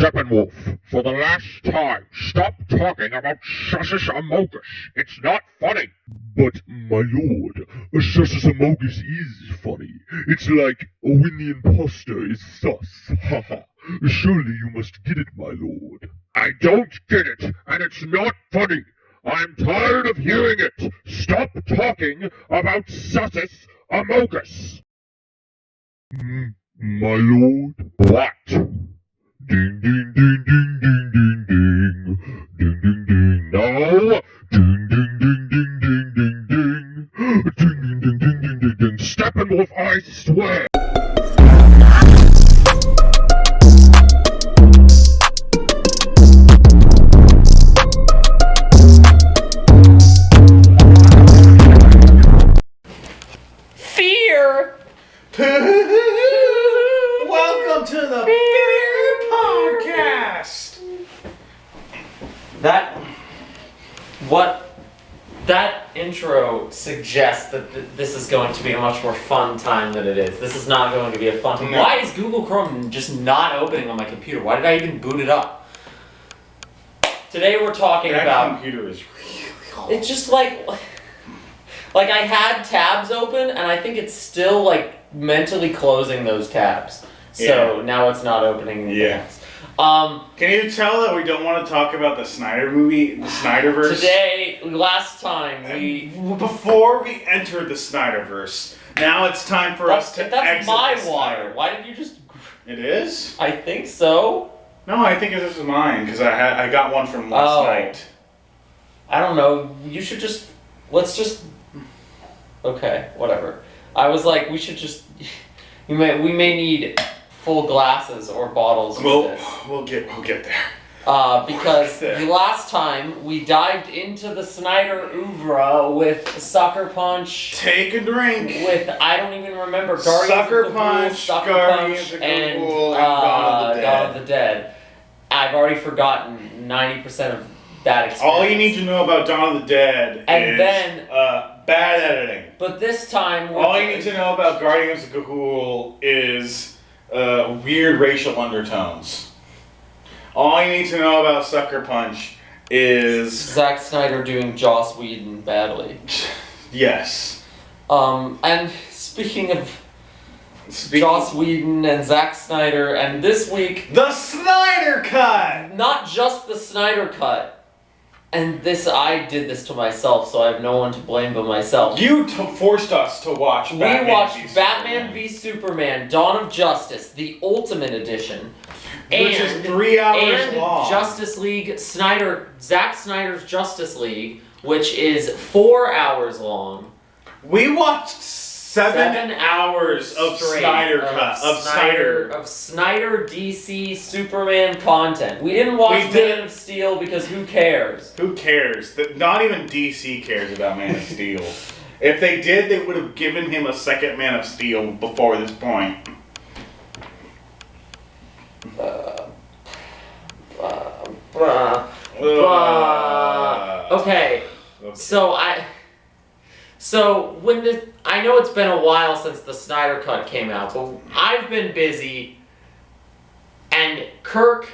Steppenwolf, for the last time, stop talking about Sussus Amogus. It's not funny. But, my lord, Sussus Amogus is funny. It's like when the imposter is sus. Haha. Surely you must get it, my lord. I don't get it, and it's not funny. I'm tired of hearing it. Stop talking about Sussus Amogus. My lord? What? Ding, ding, ding, ding, ding, ding, ding. Ding, ding, ding. No. Ding, ding, ding, ding, ding, ding, ding. Ding, ding, ding, ding, ding, ding, ding. Steppenwolf, I swear. Fear! Welcome to the FEARcast! That intro suggests that this is going to be a much more fun time than it is. This is not going to be a fun time. No. Why is Google Chrome just not opening on my computer? Why did I even boot it up? Today we're talking That about... computer is really old. It's just like I had tabs open and I think it's still like mentally closing those tabs. So now it's not opening anything else. Can you tell that we don't want to talk about the Snyder movie, the Snyderverse? Before we entered the Snyderverse, now it's time for us to exit That's my the water. Snyder. Why did you just... It is? I think so. No, I think this is mine, because I got one from last night. I don't know. You should just... Let's just... Okay, whatever. I was like, we should just... We may need full glasses or bottles of this. We'll get there. Because the last time we dived into the Snyder oeuvre with Sucker Punch. Take a drink. With, I don't even remember, Sucker Punch, Guardians of the and Dawn of the Dead. I've already forgotten 90% of that experience. All you need to know about Dawn of the Dead is bad editing. But this time... All you need to know about Guardians of the Gahul is weird racial undertones. All you need to know about Sucker Punch is... Zack Snyder doing Joss Whedon badly. Yes. And speaking of Joss Whedon and Zack Snyder, and this week... The Snyder Cut! Not just the Snyder Cut. And I did this to myself, so I have no one to blame but myself. You forced us to watch Batman We watched Batman v Superman, Dawn of Justice, the Ultimate Edition. Which is 3 hours long. Justice League, Zack Snyder's Justice League, which is 4 hours long. We watched 7 hours of Snyder Cut. Of Snyder DC Superman content. We didn't watch Man of Steel because who cares? Who cares? Not even DC cares about Man of Steel. If they did, they would have given him a second Man of Steel before this point. Okay. So I know it's been a while since the Snyder Cut came out, but I've been busy, and Kirk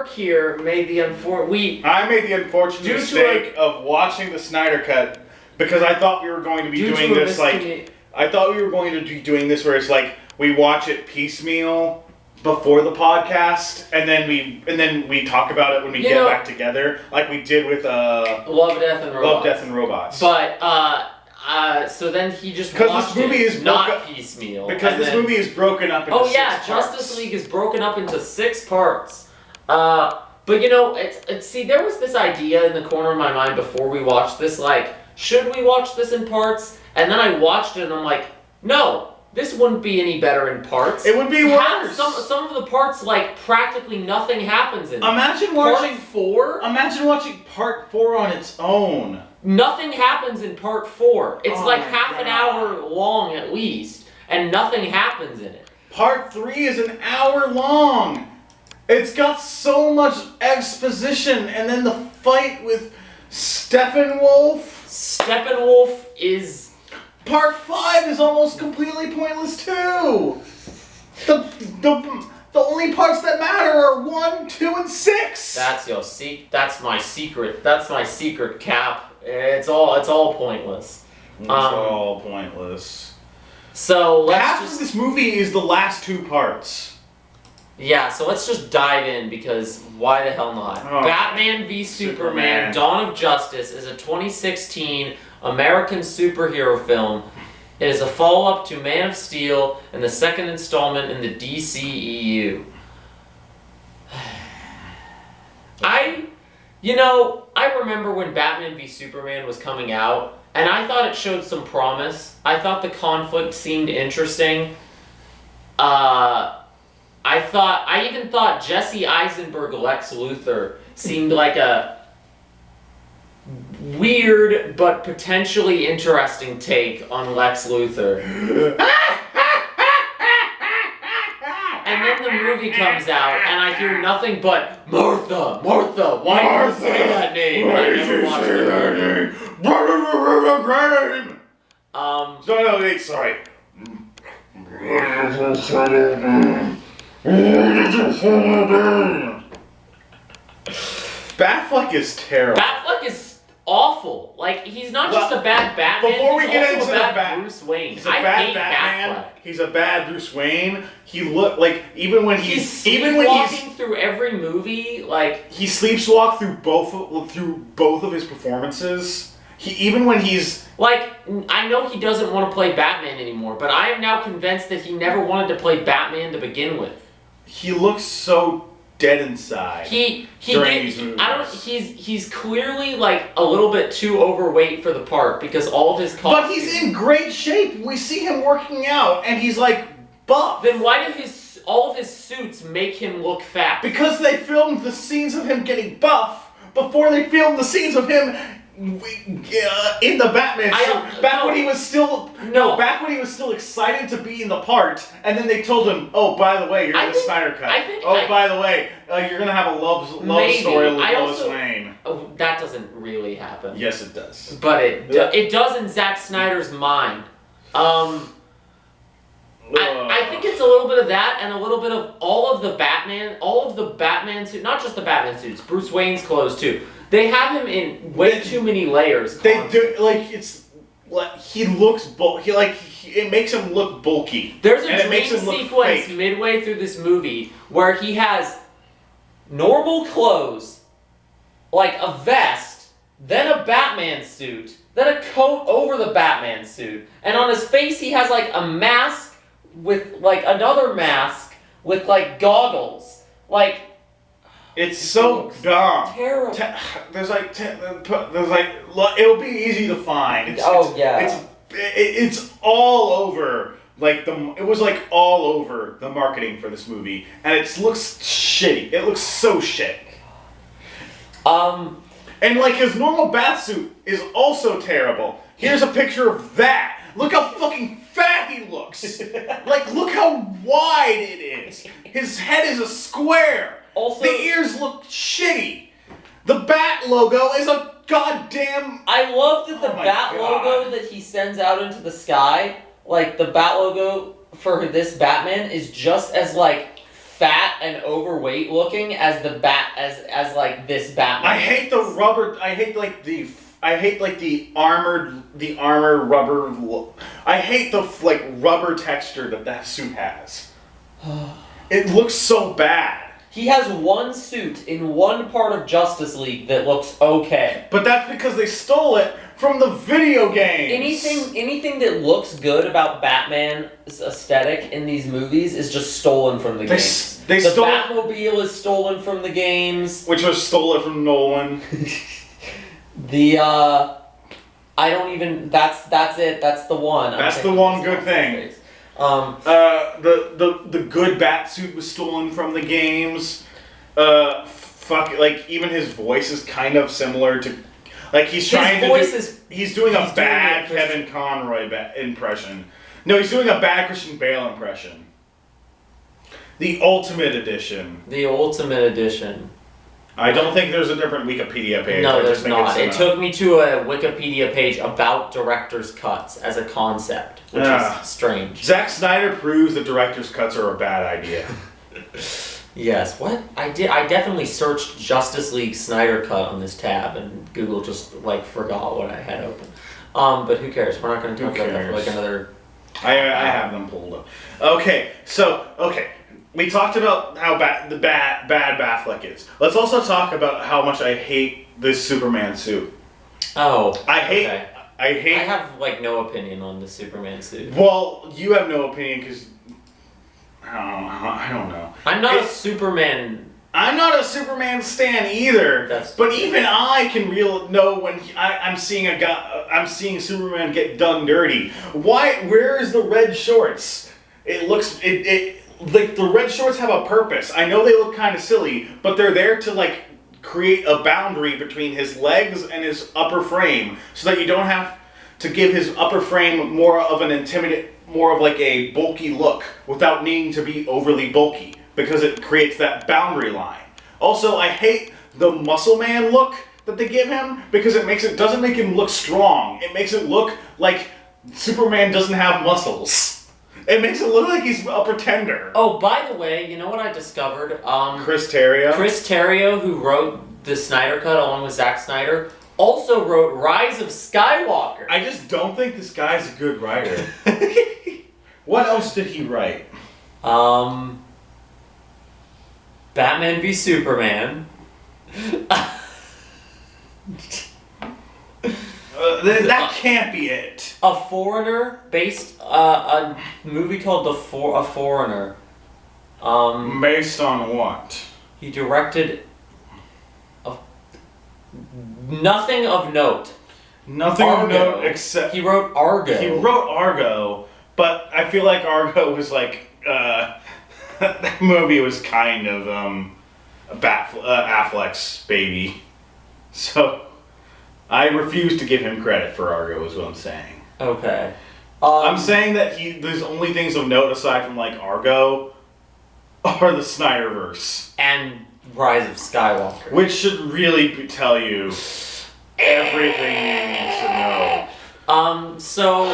here made the unfortunate mistake of watching the Snyder Cut because I thought we were going to be doing this I thought we were going to be doing this where it's like we watch it piecemeal before the podcast, and then we talk about it when we get back together, like we did with Love, Death, and Robots. But so then he just watched this movie is not piecemeal. Because this movie is broken up into 6 parts. Justice League is broken up into 6 parts. But see, there was this idea in the corner of my mind before we watched this, like, should we watch this in parts? And then I watched it and I'm like, no. This wouldn't be any better in parts. It would be worse. Some of the parts, like, practically nothing happens in. Imagine watching part 4 on its own. Nothing happens in part 4. It's half an hour long at least, and nothing happens in it. Part 3 is an hour long. It's got so much exposition, and then the fight with Steppenwolf. Steppenwolf is... Part 5 is almost completely pointless too. The only parts that matter are 1, doing 6. That's That's my secret. That's my secret, Cap. It's all pointless. It's all pointless. So half of this movie is the last 2 parts. Yeah, so let's just dive in because why the hell not? Oh. Batman v Superman: Dawn of Justice is a 2016 American superhero film. It is a follow-up to Man of Steel and the second installment in the DCEU. I remember when Batman v Superman was coming out, and I thought it showed some promise. I thought the conflict seemed interesting. I even thought Jesse Eisenberg Lex Luthor seemed like a weird but potentially interesting take on Lex Luthor. And then the movie comes out, and I hear nothing but Martha, why do you say that name? I never watched it. Sorry. Batfleck is terrible. Batfleck is awful. Like, he's not just a bad Batman. Before we get into a bad Bruce Wayne. He's a bad Batman. Batfleck. He's a bad Bruce Wayne. He look like even when he's walking through every movie, like he sleepwalks through both of his performances. Even when he's like, I know he doesn't want to play Batman anymore, but I am now convinced that he never wanted to play Batman to begin with. He looks so dead inside. He's clearly like a little bit too overweight for the part because all of his costumes. But he's in great shape. We see him working out, and he's like buff. Then why do all of his suits make him look fat? Because they filmed the scenes of him getting buff before they filmed the scenes of him in the Batman suit. Back when he was still excited to be in the part, and then they told him, "Oh, by the way, you're in the Snyder Cut. By the way, you're gonna have a love story with Lois Lane." Oh, that doesn't really happen. Yes, it does. But it does in Zack Snyder's mind. I think it's a little bit of that and a little bit of all of the Batman suits, not just the Batman suits, Bruce Wayne's clothes too. They have him in way too many layers. They do, he looks it makes him look bulky. There's a dream sequence midway through this movie where he has normal clothes, like a vest, then a Batman suit, then a coat over the Batman suit, and on his face he has like a mask with like another mask with like goggles. Like, it's so dumb. Terrible. It'll be easy to find. It's all over. It was all over the marketing for this movie, and it looks shitty. It looks so shit. And his normal batsuit is also terrible. Here's a picture of that. Look how fucking fat he looks. Look how wide it is. His head is a square. Also, the ears look shitty. The Bat logo is a goddamn... I love that the Bat logo that he sends out into the sky, the Bat logo for this Batman is just as, fat and overweight looking as the as this Batman. I hate the rubber... I hate the armored rubber look. I hate the rubber texture that suit has. It looks so bad. He has one suit in one part of Justice League that looks okay. But that's because they stole it from the video games. Anything that looks good about Batman's aesthetic in these movies is just stolen from the games. The Batmobile is stolen from the games. Which was stolen from Nolan. That's it. That's the one. That's the one good thing. The good Batsuit was stolen from the games. Even his voice is kind of similar to, he's doing a bad Kevin Conroy impression. No, he's doing a bad Christian Bale impression. The Ultimate Edition. I don't think there's a different Wikipedia page. No, there's not. It took me to a Wikipedia page about director's cuts as a concept, which is strange. Zack Snyder proves that director's cuts are a bad idea. Yes, what? I definitely searched Justice League Snyder Cut on this tab, and Google just, like, forgot what I had open. But who cares? We're not going to talk about that for, like, another... I have them pulled up. Okay, we talked about how bad Batfleck is. Let's also talk about how much I hate this Superman suit. Oh, I have, like, no opinion on the Superman suit. Well, you have no opinion because... I don't know. I'm not a Superman... I'm not a Superman stan either. But even I can know when I'm seeing Superman get done dirty. Where is the red shorts? It looks like the red shorts have a purpose. I know they look kind of silly, but they're there to like create a boundary between his legs and his upper frame, so that you don't have to give his upper frame more of like a bulky look without needing to be overly bulky, because it creates that boundary line. Also, I hate the muscle man look that they give him, because it doesn't make him look strong. It makes it look like Superman doesn't have muscles. It makes it look like he's a pretender. Oh, by the way, you know what I discovered? Chris Terrio. Chris Terrio, who wrote the Snyder Cut along with Zack Snyder, also wrote Rise of Skywalker. I just don't think this guy's a good writer. What else did he write? Batman v Superman. That can't be it. A Foreigner, based a movie called A Foreigner. Based on what? He directed nothing of note. Nothing of note except he wrote Argo. He wrote Argo, but I feel like Argo was like that movie was kind of Affleck's baby, so I refuse to give him credit for Argo. Is what I'm saying. Okay. I'm saying that there's only things of note aside from like Argo are the Snyderverse and Rise of Skywalker, which should really tell you everything you need to know. So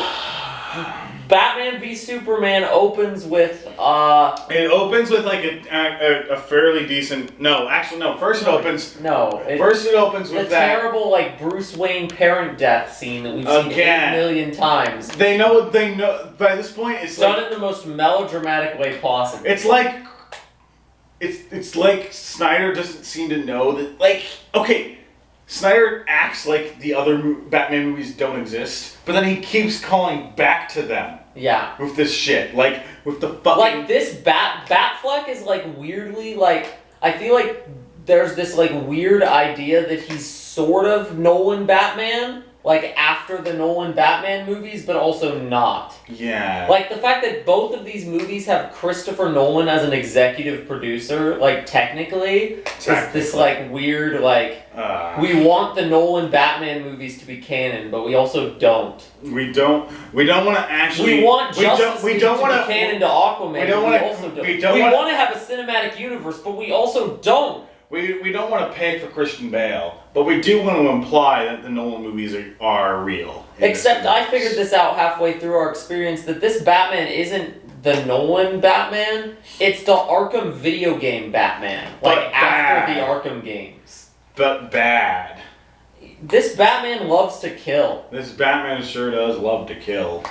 Batman v Superman opens with It opens with like a fairly decent. No, actually no. First it opens with the that terrible like Bruce Wayne parent death scene that we've seen 8 million times. They know by this point it's done in the most melodramatic way possible. It's like Snyder doesn't seem to know that, like, okay, Snyder acts like the other Batman movies don't exist, but then he keeps calling back to them. Yeah. With this shit, like with the fucking like this Batfleck is like weirdly like I feel like there's this like weird idea that he's sort of Nolan Batman. Like, after the Nolan Batman movies, but also not. Yeah. Like, the fact that both of these movies have Christopher Nolan as an executive producer, like, technically, is this, like, weird, like, we want the Nolan Batman movies to be canon, but we also don't. We don't want to actually... We want Justice League to be canon to Aquaman, we also don't. We want to have a cinematic universe, but we also don't. We don't want to pay for Christian Bale, but we do want to imply that the Nolan movies are real. Except I figured this out halfway through our experience, that this Batman isn't the Nolan Batman, it's the Arkham video game Batman. Like, after the Arkham games. But bad. This Batman loves to kill. This Batman sure does love to kill.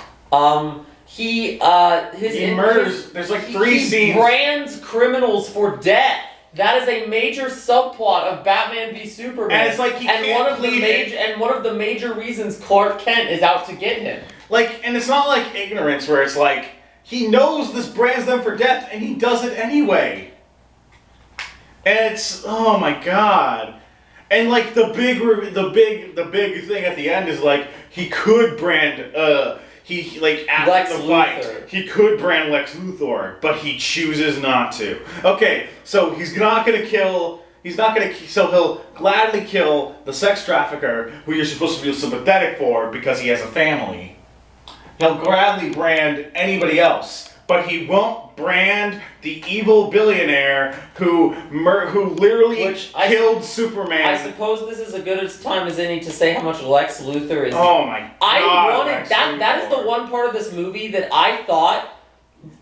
He murders, there's like 3 scenes. He brands criminals for death. That is a major subplot of Batman v Superman. And it's like he can't plead it. And one of the major reasons Clark Kent is out to get him. Like, and it's not like ignorance where it's like, he knows this brands them for death and he does it anyway. And it's, oh my god. And like the big thing at the end is like, he could brand, after Lex the fight, Luthor. He could brand Lex Luthor, but he chooses not to. Okay, so so he'll gladly kill the sex trafficker who you're supposed to feel sympathetic for because he has a family. He'll gladly brand anybody else, but he won't brand the evil billionaire who literally killed Superman. I suppose this is as good a time as any to say how much Lex Luthor is. Oh my god! That is the one part of this movie that I thought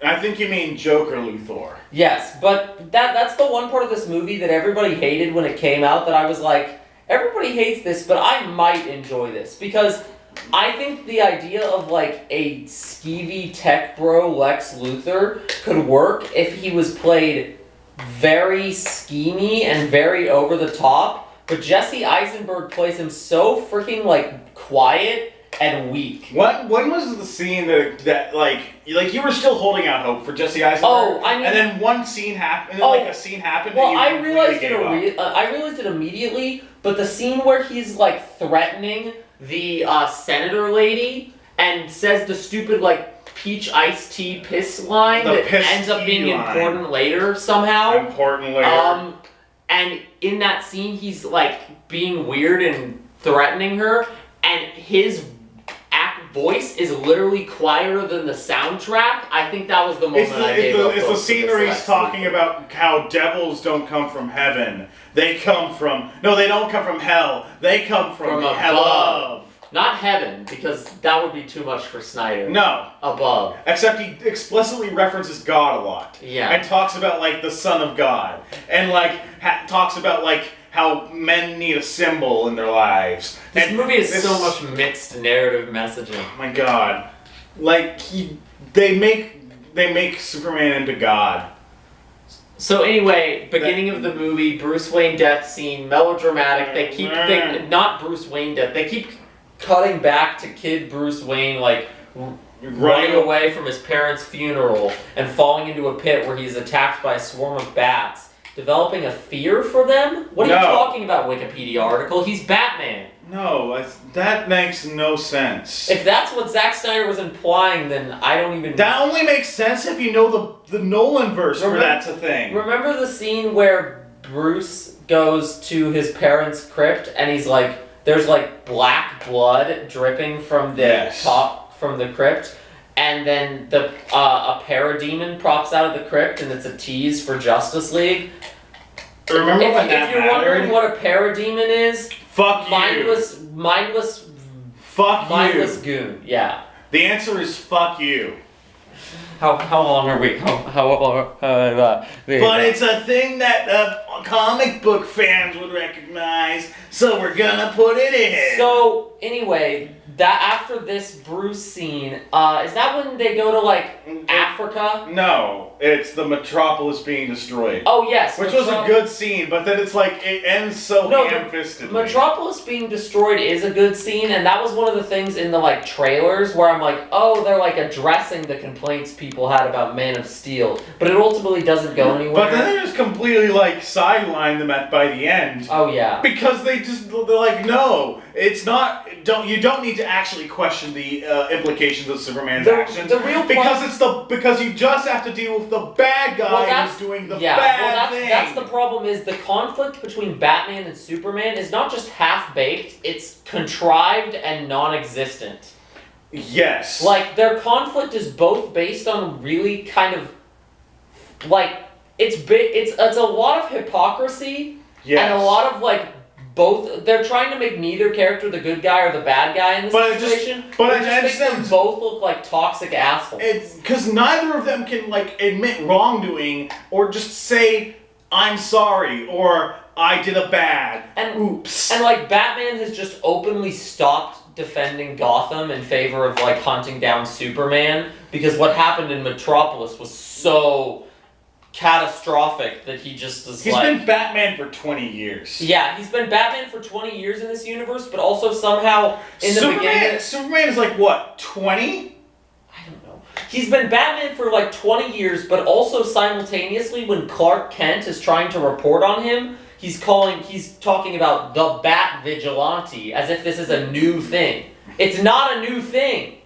I think you mean Joker Luthor. Yes, but that's the one part of this movie that everybody hated when it came out that I was like, everybody hates this, but I might enjoy this. Because I think the idea of like a skeevy tech bro Lex Luthor could work if he was played very schemy and very over the top. But Jesse Eisenberg plays him so freaking like quiet and weak. When was the scene that like you were still holding out hope for Jesse Eisenberg? Oh, I mean, and then one scene happened. Like a scene happened. Well, I realized it immediately. But the scene where he's like threatening the senator lady and says the stupid like peach iced tea piss line that ends up being important later somehow. And in that scene, he's like being weird and threatening her, and his voice is literally quieter than the soundtrack. I think that was the moment It's the scene where he's talking about how devils don't come from heaven. They don't come from hell. They come from above. Not heaven, because that would be too much for Snyder. No. Above. Except he explicitly references God a lot. Yeah. And talks about, like, the Son of God. And, like, talks about, like, how men need a symbol in their lives. This movie has so much mixed narrative messaging. Oh my god. Like, they make Superman into God. So anyway, beginning of the movie, Bruce Wayne death scene, melodramatic. Not Bruce Wayne death. They keep cutting back to kid Bruce Wayne, like, running away from his parents' funeral and falling into a pit where he's attacked by a swarm of bats. Developing a fear for them? What are you talking about, Wikipedia article? He's Batman. No, that makes no sense. If that's what Zack Snyder was implying, then I don't even... That only makes sense if you know the Nolan verse where that's a thing. Remember the scene where Bruce goes to his parents' crypt and he's like, there's like black blood dripping from the top, from the crypt, and then a parademon pops out of the crypt and it's a tease for Justice League? Remember when that If you're wondering what a parademon is... Fuck you. Mindless goon, yeah. The answer is fuck you. How long are we? But it's a thing that comic book fans would recognize, so we're gonna put it in. So, anyway, that after this Bruce scene, is that when they go to, like, Africa? No, it's the Metropolis being destroyed. Oh, yes. Which was a good scene, but then it's like, it ends so ham-fistedly. Metropolis being destroyed is a good scene, and that was one of the things in the, like, trailers where I'm like, oh, they're, like, addressing the complaints people had about Man of Steel. But it ultimately doesn't go anywhere. But then they just completely, like, sideline them by the end. Oh, yeah. Because they're like, no, it's not, you don't need to actually question the implications of Superman's actions. Because you just have to deal with the bad guy who's doing the bad thing. That's the problem, is the conflict between Batman and Superman is not just half-baked, it's contrived and non-existent. Yes. Like, their conflict is both based on really kind of, like, it's a lot of hypocrisy, and a lot of, like, both, they're trying to make neither character the good guy or the bad guy in this situation. It just makes them both look like toxic assholes. It's because neither of them can, like, admit wrongdoing or just say, I'm sorry, or I did a bad, oops. And, like, Batman has just openly stopped defending Gotham in favor of, like, hunting down Superman, because what happened in Metropolis was so catastrophic that he just is He's been Batman for 20 years. Yeah, he's been Batman for 20 years in this universe, but also somehow in the beginning... Superman is like, what, 20? I don't know. He's been Batman for like 20 years, but also simultaneously when Clark Kent is trying to report on him, he's talking about the Bat Vigilante, as if this is a new thing. It's not a new thing.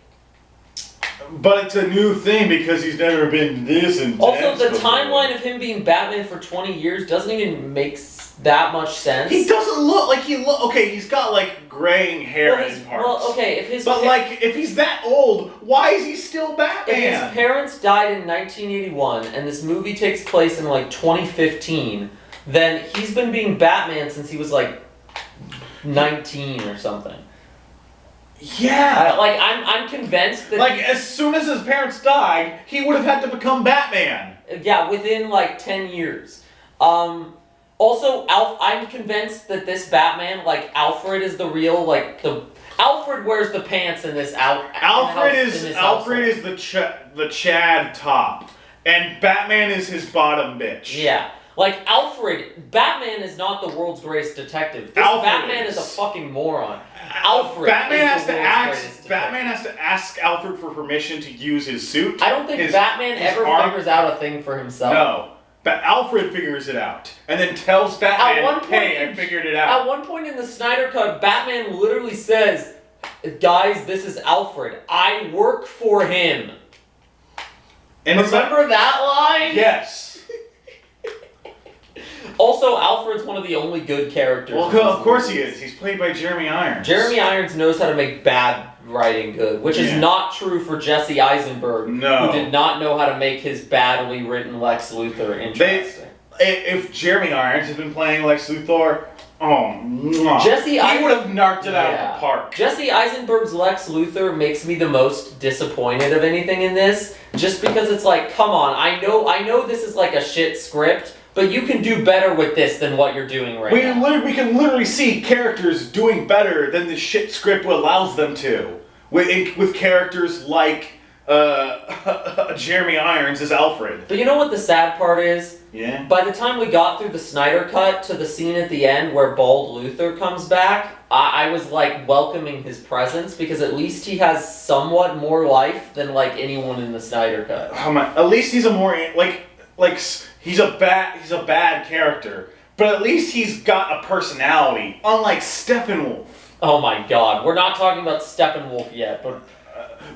But it's a new thing because he's never been this intense. Also, the timeline of him being Batman for 20 years doesn't even make that much sense. He doesn't look like okay, he's got like graying hair in parts. Well, okay, if he's that old, why is he still Batman? If his parents died in 1981 and this movie takes place in like 2015, then he's been being Batman since he was like 19 or something. Yeah. I'm convinced that as soon as his parents died, he would have had to become Batman. Yeah, within 10 years. Also, I'm convinced that this Batman, Alfred is the real, Alfred wears the pants in this Alfred is the Chad top, and Batman is his bottom bitch. Yeah. Alfred, Batman is not the world's greatest detective. This Batman is a fucking moron. Alfred Batman has to ask Alfred for permission to use his suit. I don't think Batman ever figures out a thing for himself. No. But Alfred figures it out, and then tells Batman, hey, I figured it out. At one point in the Snyder Cut, Batman literally says, guys, this is Alfred. I work for him. And remember that line? Yes. Also, Alfred's one of the only good characters. Well, of course he is. He's played by Jeremy Irons. Jeremy Irons knows how to make bad writing good, which is not true for Jesse Eisenberg, who did not know how to make his badly written Lex Luthor interesting. If Jeremy Irons had been playing Lex Luthor, he would have narked it out of the park. Jesse Eisenberg's Lex Luthor makes me the most disappointed of anything in this, just because it's come on, I know this is a shit script, but you can do better with this than what you're doing now. We can literally see characters doing better than the shit script allows them to. With characters like Jeremy Irons as Alfred. But you know what the sad part is? Yeah? By the time we got through the Snyder Cut to the scene at the end where Bald Luthor comes back, I was welcoming his presence, because at least he has somewhat more life than anyone in the Snyder Cut. At least he's a more he's a bad character, but at least he's got a personality, unlike Steppenwolf. Oh my god, we're not talking about Steppenwolf yet,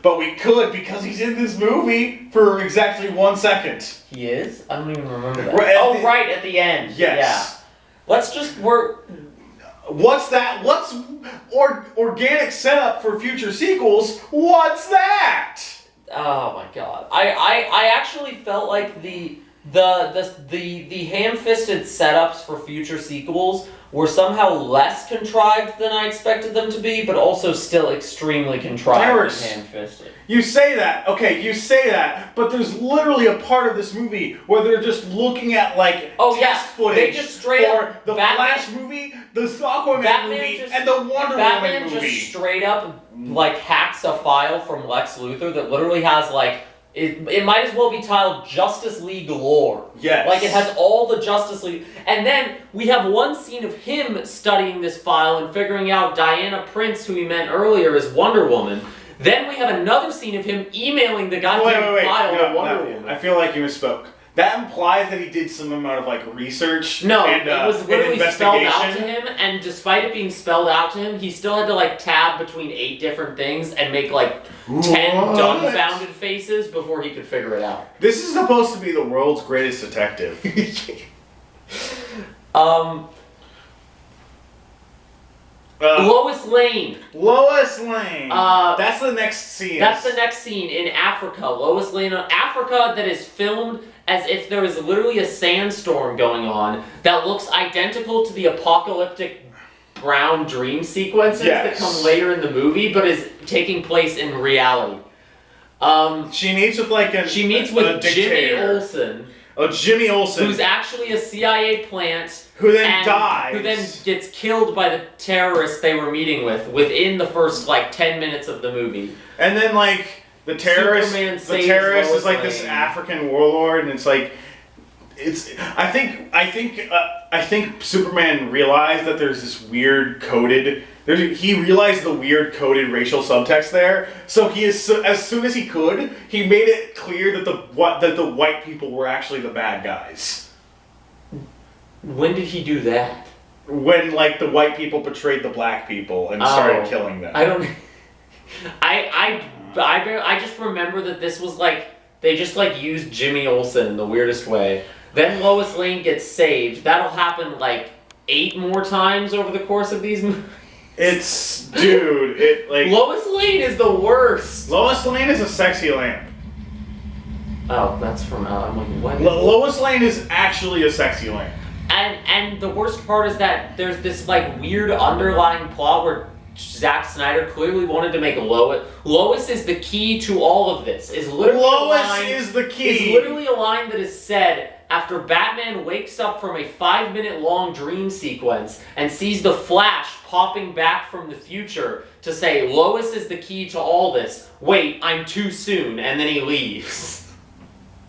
but we could, because he's in this movie for exactly 1 second. He is? I don't even remember that. Right at the end. Yes. Yeah. What's that? What's organic setup for future sequels? What's that? Oh my god. I actually felt like the ham-fisted setups for future sequels were somehow less contrived than I expected them to be, but also still extremely contrived and ham-fisted. You say that, but there's literally a part of this movie where they're just looking at test footage they just straight for the Flash movie, the Aquaman movie, and the Wonder Woman movie. Batman just straight up hacks a file from Lex Luthor that literally has it might as well be titled Justice League lore. Yes. It has all the Justice League. And then we have one scene of him studying this file and figuring out Diana Prince, who he met earlier, is Wonder Woman. Then we have another scene of him emailing the goddamn file of Wonder Woman. I feel like you misspoke. That implies that he did some amount of research. No, and, it was literally spelled out to him, and despite it being spelled out to him, he still had to tab between 8 different things and make 10 dumbfounded faces before he could figure it out. This is supposed to be the world's greatest detective. Lois Lane. Lois Lane. That's the next scene. That's the next scene in Africa. Lois Lane on Africa that is filmed as if there is literally a sandstorm going on that looks identical to the apocalyptic brown dream sequences that come later in the movie, but is taking place in reality. She meets with Jimmy Olsen. Oh, Jimmy Olsen. Who's actually a CIA plant. Who then dies. Who then gets killed by the terrorists they were meeting with within the first 10 minutes of the movie. And then the terrorist is this African warlord, and I think Superman realized that there's this weird coded. He realized the weird coded racial subtext there, so as soon as he could, he made it clear that the white people were actually the bad guys. When did he do that? When the white people betrayed the black people and started killing them. I don't. I just remember that this was they just used Jimmy Olsen in the weirdest way. Then Lois Lane gets saved. That'll happen 8 more times over the course of these movies. Lois Lane is the worst. Lois Lane is a sexy lamp. Oh, that's from I'm what? Lois Lane is actually a sexy lamp. And the worst part is that there's this weird underlying plot where Zack Snyder clearly wanted to make Lois. Lois is the key to all of this. Is literally is the key. Is literally a line that is said after Batman wakes up from a 5-minute long dream sequence and sees the Flash popping back from the future to say, Lois is the key to all this. Wait, I'm too soon, and then he leaves.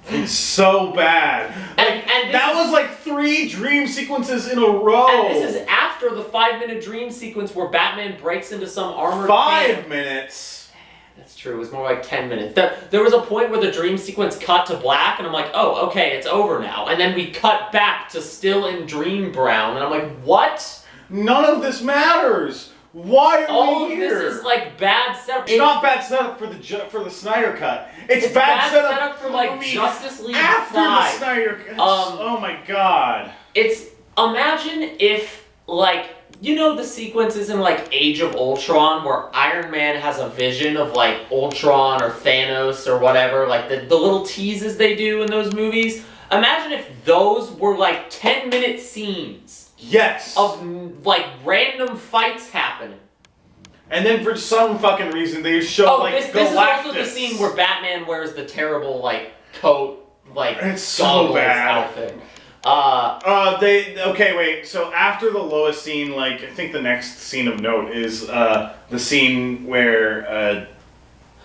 It's so bad. And that was like 3 dream sequences in a row. And this is after the 5-minute dream sequence where Batman breaks into some armored 5 minutes. That's true. It was more like 10 minutes. There was a point where the dream sequence cut to black, and I'm like, oh, okay, it's over now. And then we cut back to still in dream brown, and I'm like, what? None of this matters. Why are all we of here? This is like bad setup. It's not bad setup for the Snyder Cut. It's bad setup for like Justice League after 5. the Snyder Cut. Oh my god. Imagine if like the sequences in like Age of Ultron where Iron Man has a vision of like Ultron or Thanos or whatever, like the little teases they do in those movies. Imagine if those were like 10-minute scenes. Yes. Of like random fights happening. And then for some fucking reason they show this is also the scene where Batman wears the terrible like coat, like it's so bad outfit. So after the Lois scene, like I think the next scene of note is the scene where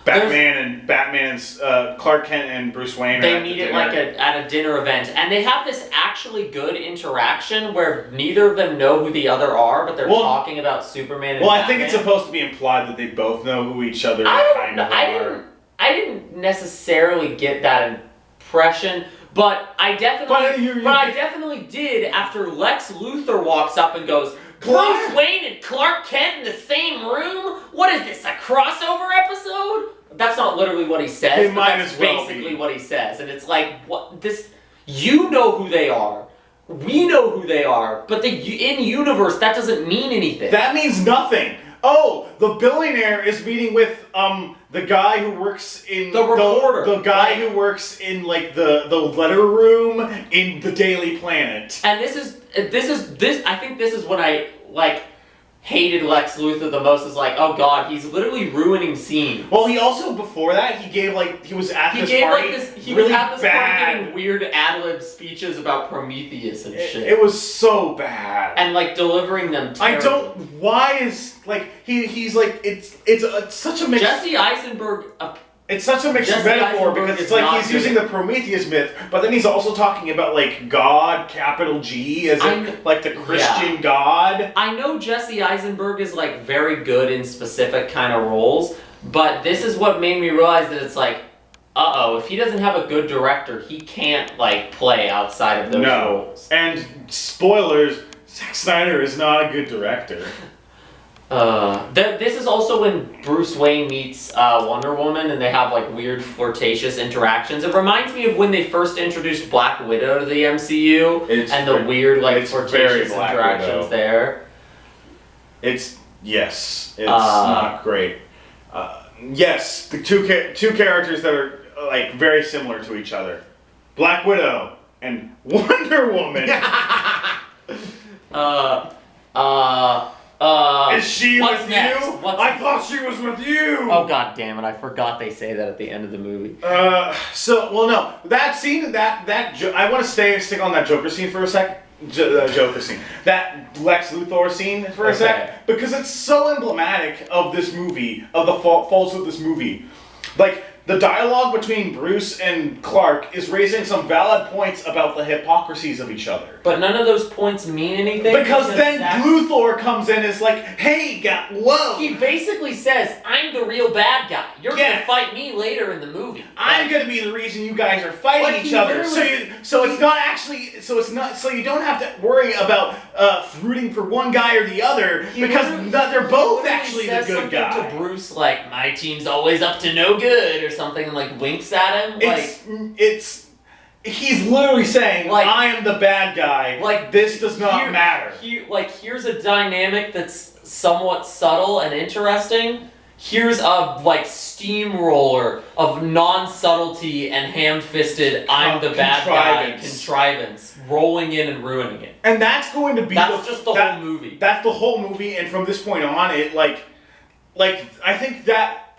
Batman and Clark Kent and Bruce Wayne they meet at a dinner event, and they have this actually good interaction where neither of them know who the other are, but they're talking about Superman and Batman. I think it's supposed to be implied that they both know who each other kind of are. I didn't necessarily get that impression, but I definitely did after Lex Luthor walks up and goes, Bruce Wayne and Clark Kent in the same room? What is this, a crossover episode? That's not literally what he says, but that's basically what he says. And it's like, what this? You know who they are. We know who they are. But in universe, that doesn't mean anything. That means nothing. Oh, the billionaire is meeting with the guy who works in the reporter. The guy who works in like the letter room in the Daily Planet. And I think this is when I like hated Lex Luthor the most, is like, oh god, he's literally ruining scenes. Well, he also before that he was at this party. He was at this party giving weird ad-lib speeches about Prometheus and shit. It was so bad. And like delivering them terribly. Why is like he's like it's such a mix. Jesse Eisenberg. It's such a mixed metaphor because it's like he's using the Prometheus myth, but then he's also talking about like God, capital G, as if like the Christian God. I know Jesse Eisenberg is like very good in specific kind of roles, but this is what made me realize that it's like, if he doesn't have a good director, he can't like play outside of those roles. And spoilers, Zack Snyder is not a good director. This is also when Bruce Wayne meets Wonder Woman and they have like weird flirtatious interactions. It reminds me of when they first introduced Black Widow to the MCU the weird like flirtatious interactions there. It's not great. Yes, the two characters that are like very similar to each other, Black Widow and Wonder Woman. Is she with you? I thought she was with you! Oh god damn it, I forgot they say that at the end of the movie. That scene, I want to stick on that Joker scene for a sec. Joker scene. That Lex Luthor scene for a sec. Because it's so emblematic of this movie, of the faults of this movie. Like, the dialogue between Bruce and Clark is raising some valid points about the hypocrisies of each other. But none of those points mean anything. Because then Luthor comes in and is like, hey, whoa! He basically says, I'm the real bad guy. You're gonna fight me later in the movie. I'm gonna be the reason you guys are fighting each other. So you don't have to worry about rooting for one guy or the other, because they're both actually the good guy. To Bruce, like, my team's always up to no good, or something, and like winks at him. He's literally saying, like, I am the bad guy. Like, this does not matter. Here's a dynamic that's somewhat subtle and interesting. Here's a like steamroller of non-subtlety and ham-fisted I'm the bad guy contrivance rolling in and ruining it. And that's going to be just the whole movie. That's the whole movie, and from this point on, it like like, I think that,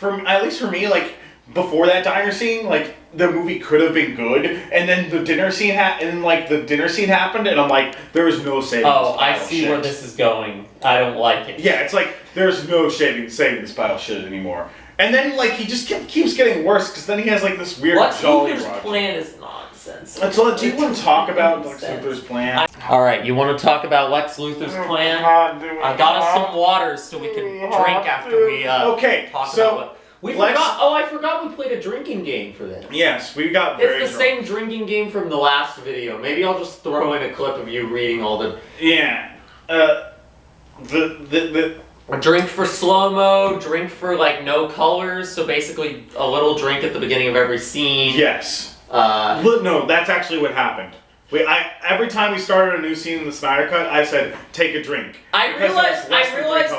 at least for me, like, before that diner scene, like, the movie could have been good, and then the dinner scene happened, and I'm like, there is no saving this pile I see of shit. where this is going. I don't like it. Yeah, it's like, there's no saving this pile of shit anymore. And then, like, he just keeps getting worse, because then he has, like, this weird Jolly Luthor's Roger. plan is nonsense. So, do you want to talk about Lex Luthor's plan? Alright, you want to talk about Lex Luthor's plan? I got us some water so we can drink after we talk about it. I forgot we played a drinking game for this. Yes, we got very It's the same drinking game from the last video. Maybe I'll just throw in a clip of you reading all the... Yeah. A drink for slow-mo, drink for, like, no colors, so basically a little drink at the beginning of every scene. Yes. No, that's actually what happened. Every time we started a new scene in the Snyder Cut, I said, take a drink. I realized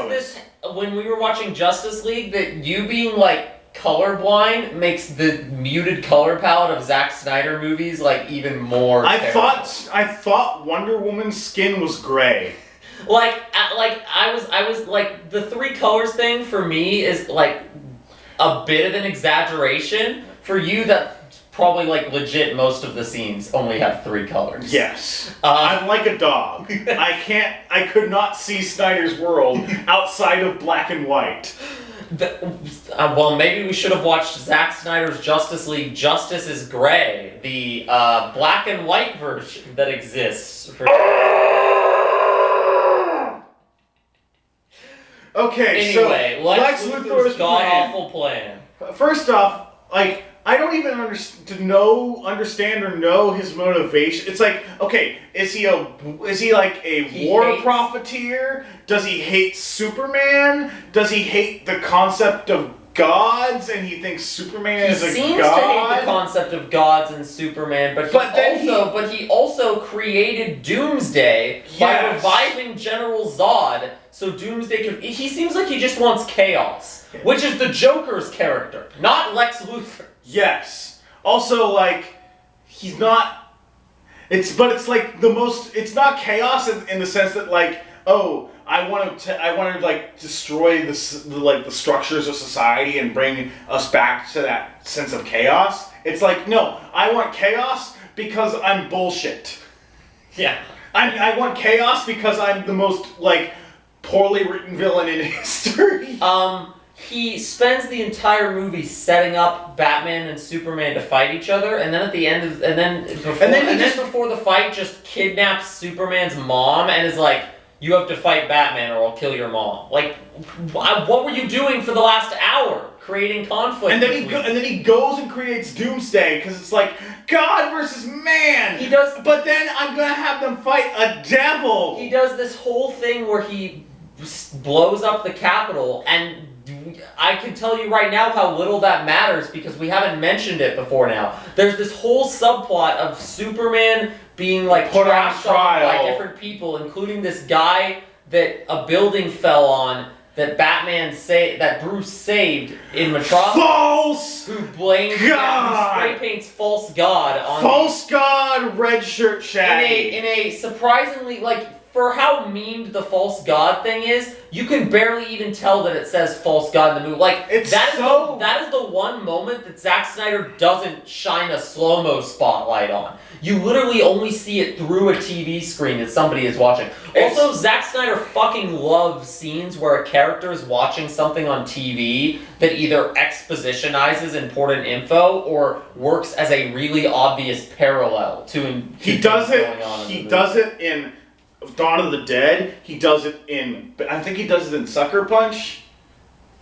this when we were watching Justice League, that you being, like, colorblind makes the muted color palette of Zack Snyder movies, like, even more I thought Wonder Woman's skin was gray. I was like, the three colors thing for me is like a bit of an exaggeration. For you, that's probably like legit. Most of the scenes only have three colors. Yes. I'm like a dog. I could not see Snyder's world outside of black and white. Well, maybe we should have watched Zack Snyder's Justice League. Justice is Gray, the black and white version that exists. Okay, anyway, so Lex Luthor's god-awful plan. First off, like, I don't even understand or know his motivation. It's like, okay, is he like a war profiteer? Does he hate Superman? Does he hate the concept of gods, and he thinks Superman is a god? He seems to hate the concept of gods and Superman, but he also created Doomsday by reviving General Zod, so Doomsday can... He seems like he just wants chaos, which is the Joker's character, not Lex Luthor. Yes. Also, like, he's not... It's like the most... It's not chaos in the sense that, like, oh... I want to like destroy the structures of society and bring us back to that sense of chaos. It's like, no, I want chaos because I'm bullshit. Yeah. I want chaos because I'm the most like poorly written villain in history. He spends the entire movie setting up Batman and Superman to fight each other, and then at the end, before the fight, just kidnaps Superman's mom and is like, you have to fight Batman or I'll kill your mom. Like, what were you doing for the last hour? Creating conflict. And then he goes and creates Doomsday because it's like God versus man. He does, but then I'm gonna have them fight a devil. He does this whole thing where he blows up the Capitol, and I can tell you right now how little that matters because we haven't mentioned it before now. There's this whole subplot of Superman being like trashed on by different people, including this guy that a building fell on that that Bruce saved in Metropolis. False! Who blames God! Who spray paints false God on false God, red shirt Shaggy. In a surprisingly, like, for how memed the false God thing is, you can barely even tell that it says false God in the movie. Like, that is the one moment that Zack Snyder doesn't shine a slow-mo spotlight on. You literally only see it through a TV screen that somebody is watching. Also, Zack Snyder fucking loves scenes where a character is watching something on TV that either expositionizes important info or works as a really obvious parallel to He does it in Dawn of the Dead. He does it in... I think he does it in Sucker Punch.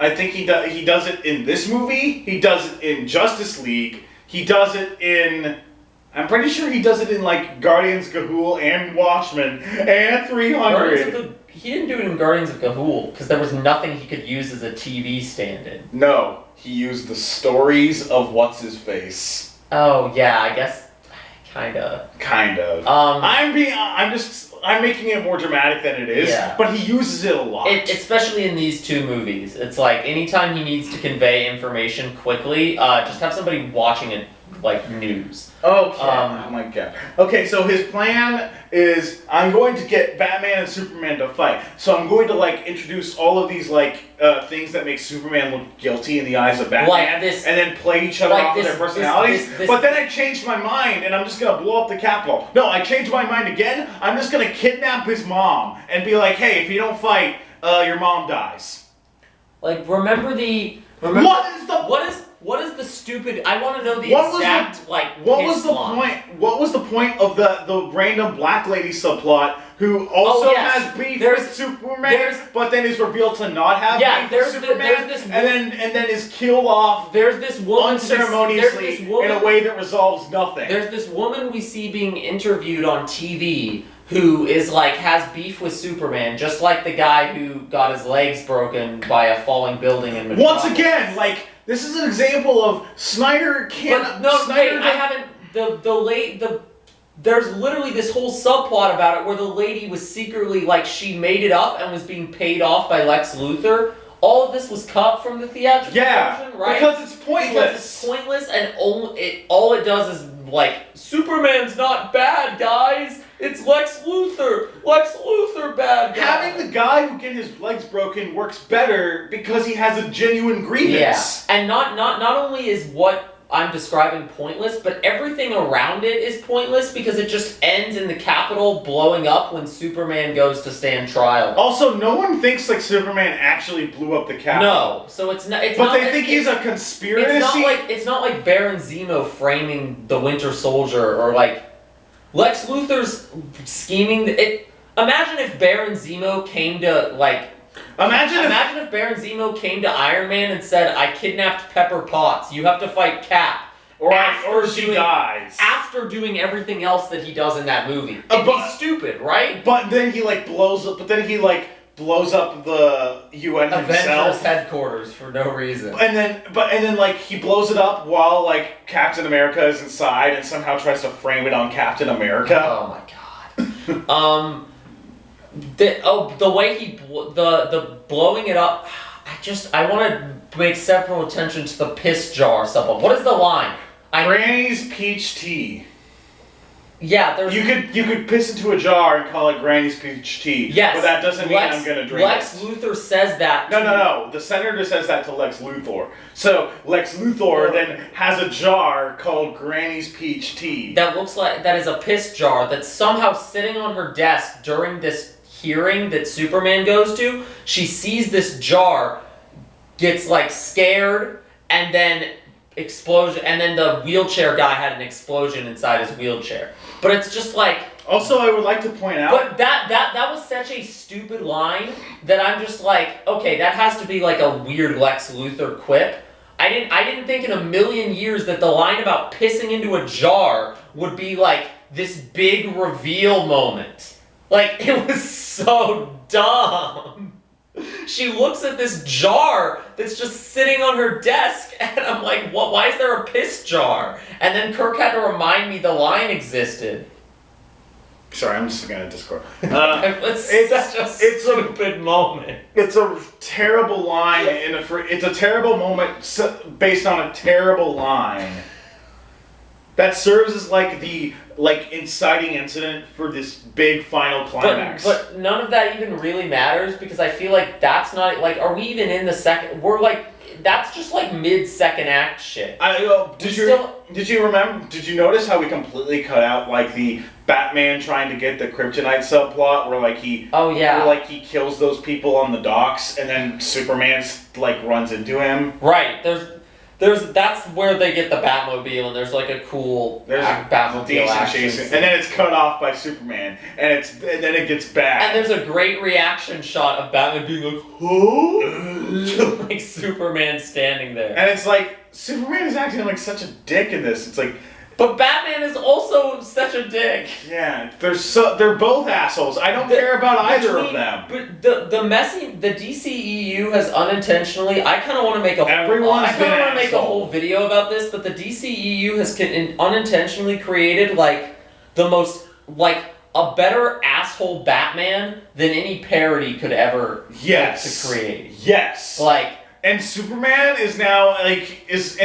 I think he does it in this movie. He does it in Justice League. He does it in... I'm pretty sure he does it in, like, Guardians Ga'Hoole and Watchmen and 300. He didn't do it in Guardians of Ga'Hoole because there was nothing he could use as a TV stand-in. No, he used the stories of What's-His-Face. Oh, yeah, I guess... Kinda. I'm making it more dramatic than it is, but he uses it a lot. Especially in these two movies. It's like, anytime he needs to convey information quickly, just have somebody watching it like news. Okay. Oh my god. Okay, so his plan is I'm going to get Batman and Superman to fight. So I'm going to like introduce all of these like things that make Superman look guilty in the eyes of Batman, like this, and then play each other off with their personalities. But then I changed my mind, and I'm just gonna blow up the Capitol. No, I changed my mind again. I'm just gonna kidnap his mom and be like, hey, if you don't fight, your mom dies. Like, remember what is the stupid? I want to know the exact What was the point of the random black lady subplot who also has beef with Superman, but then is revealed to not have beef with Superman, and then is killed off. There's this woman unceremoniously in a way that resolves nothing. There's this woman we see being interviewed on TV who is like has beef with Superman, just like the guy who got his legs broken by a falling building in Metropolis. Once again, like this is an example of Snyder can't. But no, Snyder wait, I haven't. There's literally this whole subplot about it where the lady was secretly like she made it up and was being paid off by Lex Luthor. All of this was cut from the theatrical version, right? Because it's pointless. Because it's pointless, and all it does is like Superman's not bad, guys. It's Lex Luthor. Lex Luthor bad guy. Having the guy who get his legs broken works better because he has a genuine grievance. Yeah, and not only is what I'm describing pointless, but everything around it is pointless because it just ends in the Capitol blowing up when Superman goes to stand trial. Also, no one thinks like Superman actually blew up the Capitol. No, so it's not. But they think he's a conspiracy. It's not like Baron Zemo framing the Winter Soldier or like Lex Luthor's scheming. Imagine if Baron Zemo came to like. Imagine if Baron Zemo came to Iron Man and said, I kidnapped Pepper Potts, you have to fight Cap. Or she dies. After doing everything else that he does in that movie. It'd be stupid, right? But then he blows up the UN Avengers himself. headquarters for no reason. And then he blows it up while like Captain America is inside and somehow tries to frame it on Captain America. Oh my god. The way the blowing it up, I want to make several attention to the piss jar subplot. What is the line? Granny's peach tea. Yeah, there's... You could piss into a jar and call it Granny's peach tea. Yes. But that doesn't mean I'm gonna drink Lex Luthor says that. No. The senator says that to Lex Luthor. So Lex Luthor then has a jar called Granny's peach tea. That is a piss jar that's somehow sitting on her desk during this hearing that Superman goes to. She sees this jar, gets like scared, and then explosion, and then the wheelchair guy had an explosion inside his wheelchair. But it's just like... Also, I would like to point out... But that was such a stupid line that I'm just like, okay, that has to be like a weird Lex Luthor quip. I didn't think in a million years that the line about pissing into a jar would be like this big reveal moment. Like, it was so dumb. She looks at this jar that's just sitting on her desk, and I'm like, what? Why is there a piss jar? And then Kirk had to remind me the line existed. Sorry, I'm just gonna Discord. It's such a stupid moment. It's a terrible line, it's a terrible moment based on a terrible line that serves as like the inciting incident for this big final climax. But none of that even really matters because I feel like that's not like. Are we even in the second? We're like. That's just like mid-second act shit. Did you notice how we completely cut out like the Batman trying to get the kryptonite subplot where like he he kills those people on the docks and then Superman like runs into him? Right. That's where they get the Batmobile, and there's like a cool Batmobile action scene. And then it's cut off by Superman, and then it gets bad. And there's a great reaction shot of Batman being like, "Huh?" like Superman standing there. And it's like Superman is acting like such a dick in this. It's like, but Batman is also such a dick. Yeah, they're both assholes. I don't care about either of them. But the DCEU has unintentionally. I kind of want to make a whole video about this. But the DCEU has unintentionally created like the most a better asshole Batman than any parody could ever hope to create. Yes. And Superman is now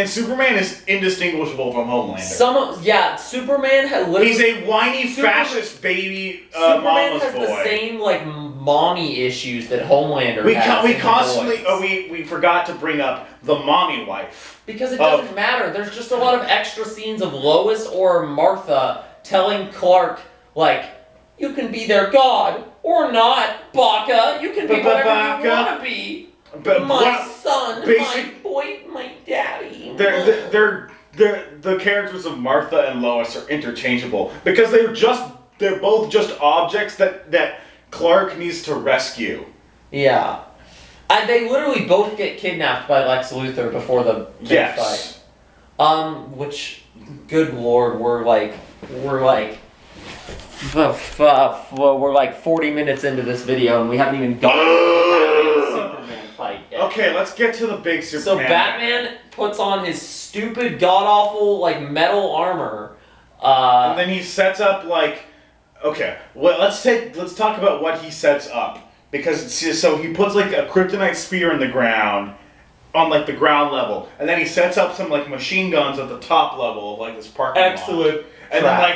Superman is indistinguishable from Homelander. Superman had literally. He's a whiny fascist baby. Superman mama's has boy. the same mommy issues that Homelander has. We constantly we forgot to bring up the mommy wife. Because it doesn't matter. There's just a lot of extra scenes of Lois or Martha telling Clark you can be their god or not, Baka. You can be whatever you want to be. My son, my boy, my daddy. The characters of Martha and Lois are interchangeable because they're both just objects that Clark needs to rescue. Yeah, and they literally both get kidnapped by Lex Luthor before the big fight. Which, good lord, we're 40 minutes into this video and we haven't even gotten to the Superman fight yet. Okay, let's get to the big Superman. So Batman puts on his stupid, god-awful, metal armor. And then he sets up, okay, well, let's talk about what he sets up. Because, so he puts, a kryptonite spear in the ground, on, the ground level. And then he sets up some, machine guns at the top level of, this parking lot. Excellent. And then,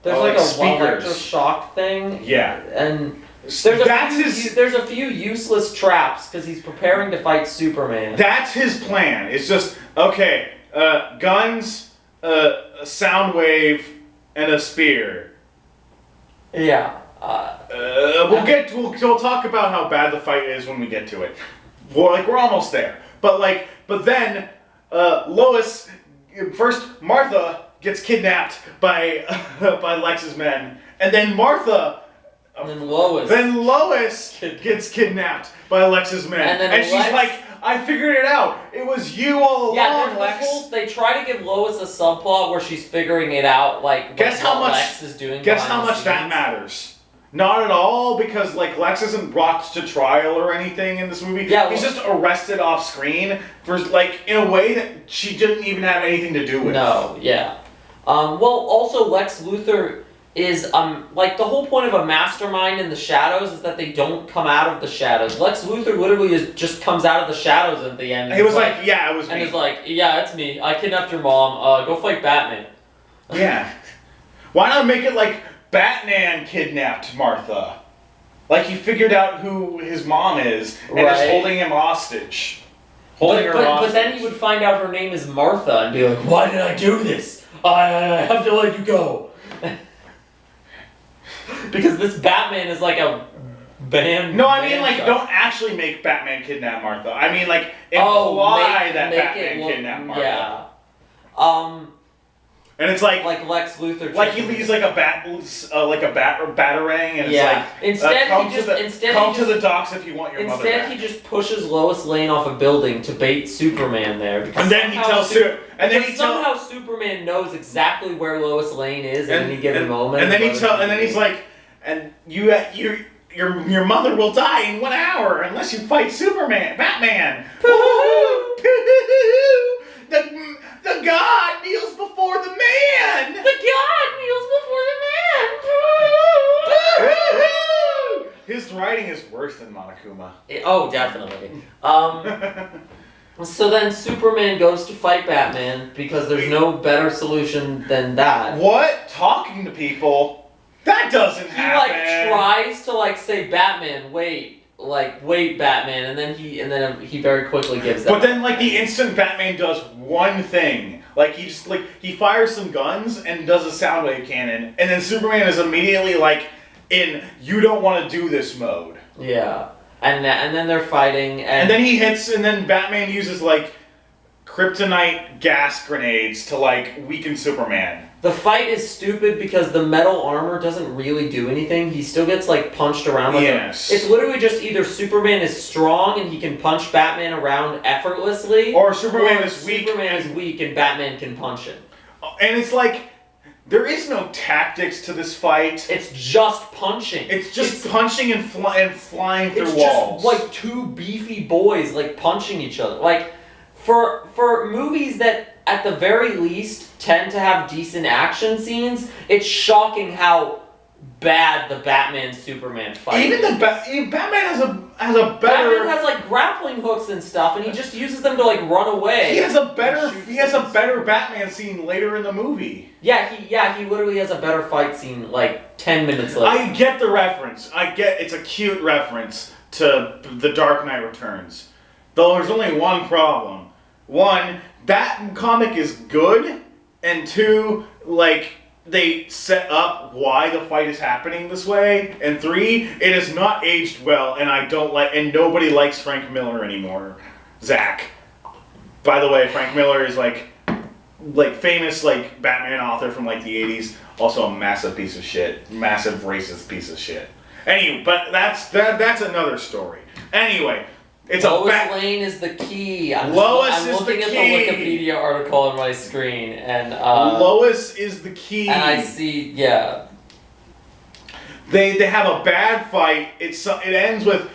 there's a speakers. Electroshock thing. Yeah. And there's a few useless traps because he's preparing to fight Superman. That's his plan. It's just, okay, guns, a sound wave, and a spear. Yeah. We'll talk about how bad the fight is when we get to it. We're almost there. But then, Lois, first Martha gets kidnapped by Lex's men, and then Martha. And then Lois. Gets kidnapped by Lex's men, and she's like, "I figured it out. It was you all along, Lex." They try to give Lois a subplot where she's figuring it out, guess how much Lex is doing. Guess how much that matters. Not at all, because Lex isn't brought to trial or anything in this movie. Yeah, he's just arrested off screen for in a way that she didn't even have anything to do with. No, yeah. Also Lex Luthor is the whole point of a mastermind in the shadows is that they don't come out of the shadows. Lex Luthor literally just comes out of the shadows at the end. He was yeah, it was me. And he's yeah, it's me. I kidnapped your mom. Go fight Batman. Yeah. Why not make it Batman kidnapped Martha? He figured out who his mom is and is holding him hostage. But then he would find out her name is Martha and be like, why did I do this? I have to let you go. Because this Batman is a band. No, I mean don't actually make Batman kidnap Martha. I mean imply that Batman kidnapped Martha. Yeah. And it's like Lex Luthor. He leaves a batarang, and it's come to the docks if you want your mother back. Instead, he just pushes Lois Lane off a building to bait Superman there. And then he tells somehow Superman knows exactly where Lois Lane is at any given moment. And then he's like, and your mother will die in 1 hour unless you fight Batman. The god kneels before the man! The god kneels before the man! His writing is worse than Monokuma. Oh, definitely. So then Superman goes to fight Batman because there's no better solution than that. What? Talking to people? That doesn't happen! He tries to say, Batman, wait, Batman, and then he very quickly gives that. But then the instant Batman does one thing, he fires some guns and does a sound wave cannon, and then Superman is immediately in you don't want to do this mode. Yeah. And then they're fighting and then he hits and then Batman uses kryptonite gas grenades to weaken Superman. The fight is stupid because the metal armor doesn't really do anything. He still gets punched around. Yes. It's literally just either Superman is strong and he can punch Batman around effortlessly, or Superman is weak and Batman can punch him. And it's there is no tactics to this fight. It's just punching. It's punching and flying through walls. It's just two beefy boys punching each other. For movies that at the very least tend to have decent action scenes, it's shocking how bad the Batman-Superman fight Even is. Batman has a better... Batman has, like, grappling hooks and stuff, and he just uses them to, like, run away. He has a better Batman scene later in the movie. Yeah, he literally has a better fight scene, like, 10 minutes later. I get the reference. It's a cute reference to The Dark Knight Returns. Though there's only one problem. One, that comic is good, and two, like, they set up why the fight is happening this way, and three, it has not aged well, and nobody likes Frank Miller anymore. Zack. By the way, Frank Miller is like famous like Batman author from like the 80s, also a massive piece of shit, massive racist piece of shit. Anyway, but that's another story. Anyway, it's Lois Lane is the key. I'm looking at the Wikipedia article on my screen, and Lois is the key. And I see, yeah. They have a bad fight. It ends with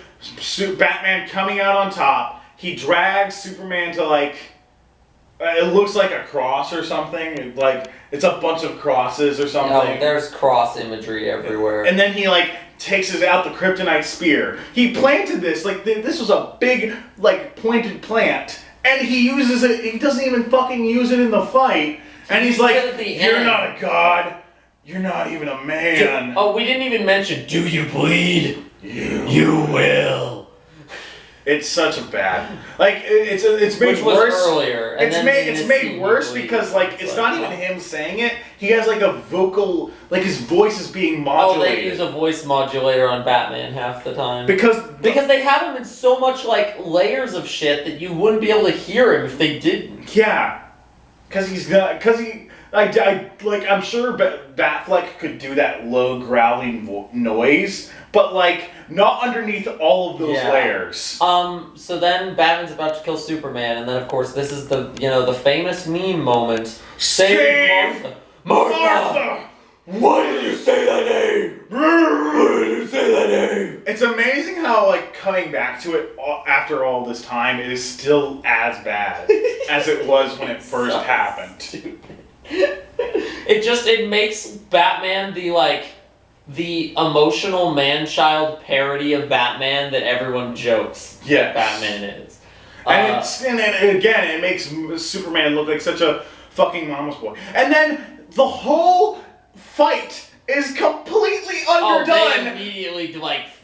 Batman coming out on top. He drags Superman to like. It looks like a cross or something. Like it's a bunch of crosses or something. No, there's cross imagery everywhere. And then he like takes out the kryptonite spear. He planted this like this was a big like pointed plant, and he uses it. He doesn't even fucking use it in the fight. And he's like, "You're not a god. You're not even a man." We didn't even mention. Do you bleed? You will. It's such a bad, like it's made Which was worse. Earlier, and it's made worse because like it's not even him saying it. He has like a vocal, like his voice is being modulated. Oh, they use a voice modulator on Batman half the time because they have him in so much like layers of shit that you wouldn't be able to hear him if they didn't. Yeah, because I'm sure Batfleck could do that low growling noise, but like not underneath all of those layers. So then Batman's about to kill Superman, and then of course this is the famous meme moment. Save Martha! Why did you say that name? Why did you say that name? It's amazing how like coming back to it after all this time, it is still as bad as it was when it first happened. Stupid. It makes Batman the emotional man-child parody of Batman that everyone jokes that Batman is. And again, it makes Superman look like such a fucking mama's boy. And then the whole fight is completely underdone. They immediately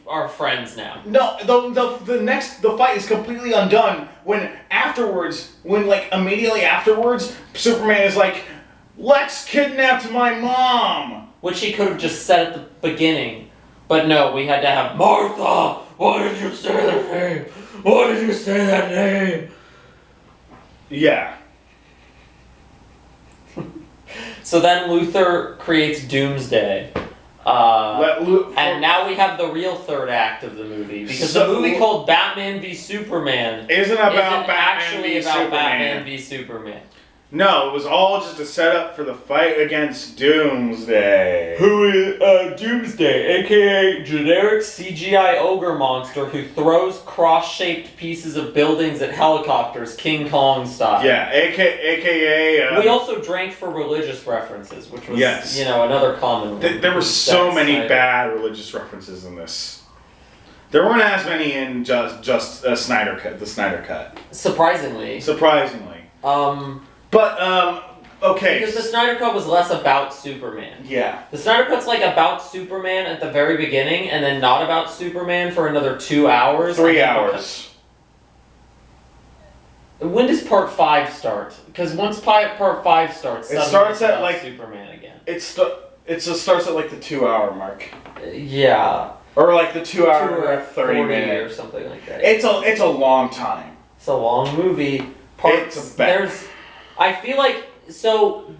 are friends now. No, the fight is completely undone when immediately afterwards, Superman is like, "Lex kidnapped my mom." Which he could have just said at the beginning. But no, we had to have Martha! Why did you say that name? Why did you say that name? Yeah. So then Luthor creates Doomsday. And now we have the real third act of the movie. Because the movie called Batman v Superman isn't actually about Batman v Superman. No, it was all just a setup for the fight against Doomsday. Who is Doomsday, aka generic CGI ogre monster who throws cross-shaped pieces of buildings at helicopters, King Kong style. Yeah, aka... we also drank for religious references, which was, another common one. There were so many bad religious references in this. There weren't as many in just Snyder Cut, the Snyder Cut. Surprisingly. But, okay. Because the Snyder Cut was less about Superman. Yeah. The Snyder Cut's like about Superman at the very beginning, and then not about Superman for another 2 hours. 3 hours. When does part 5 start? Because once part 5 starts, it starts at like Superman again. It just starts at like the 2 hour mark. Yeah. Or like the 2 hour 30 minutes or something like that. It's a long time. It's a long movie. I feel like, so,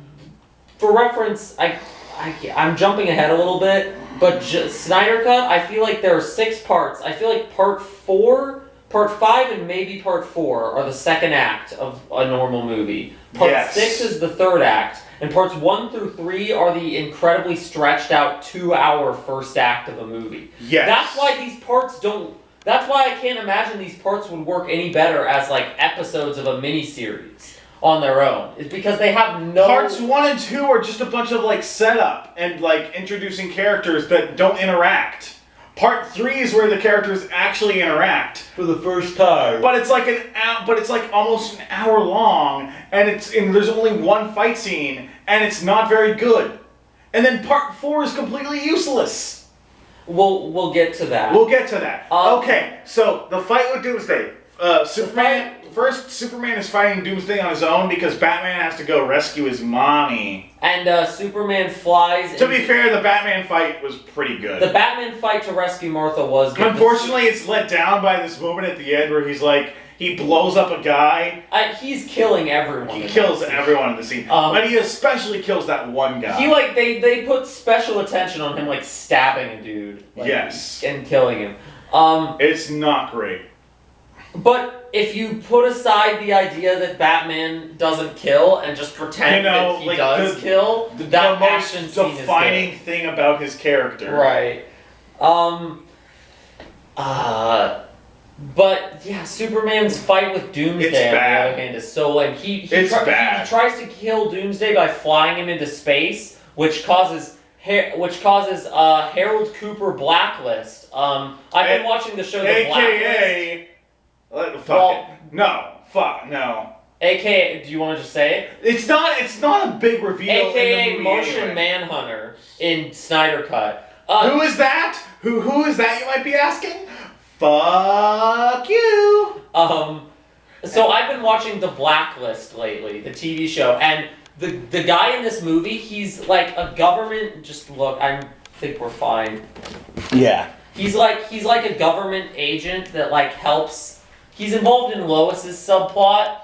for reference, I'm jumping ahead a little bit, but Snyder Cut, I feel like there are 6 parts. I feel like part 5, and maybe part 4 are the second act of a normal movie. Part 6 is the third act, and parts 1 through 3 are the incredibly stretched out 2 hour first act of a movie. Yes. That's why these parts that's why I can't imagine these parts would work any better as like episodes of a miniseries. on their own. It's because they have no... Parts 1 and 2 are just a bunch of, like, setup and, like, introducing characters that don't interact. Part 3 is where the characters actually interact for the first time. But it's like almost an hour long, and there's only one fight scene, and it's not very good. And then Part 4 is completely useless. We'll get to that. We'll get to that. Okay, so the fight with Doomsday. Superman is fighting Doomsday on his own because Batman has to go rescue his mommy. And Superman flies... To be fair, the Batman fight was pretty good. The Batman fight to rescue Martha was good. Unfortunately, it's let down by this moment at the end where he's like, he blows up a guy. He's killing everyone. He kills everyone in the scene. But he especially kills that one guy. They put special attention on him, like, stabbing a dude. Like, yes. And killing him. It's not great. But if you put aside the idea that Batman doesn't kill and just pretend that he does kill, that action scene is good. The defining thing about his character. Right. But yeah, Superman's fight with Doomsday on the other hand is so lame. He tries to kill Doomsday by flying him into space, which causes Harold Cooper Blacklist. I've been watching the show The Blacklist. No. AKA, do you want to just say it? It's not a big reveal. AKA in the movie Motion Manhunter in Snyder Cut. Who is that? Who is that, you might be asking? Fuck you! So I've been watching The Blacklist lately, the TV show, and the guy in this movie, he's like a government... Just look, I think we're fine. Yeah. He's like a government agent that, like, helps... He's involved in Lois's subplot,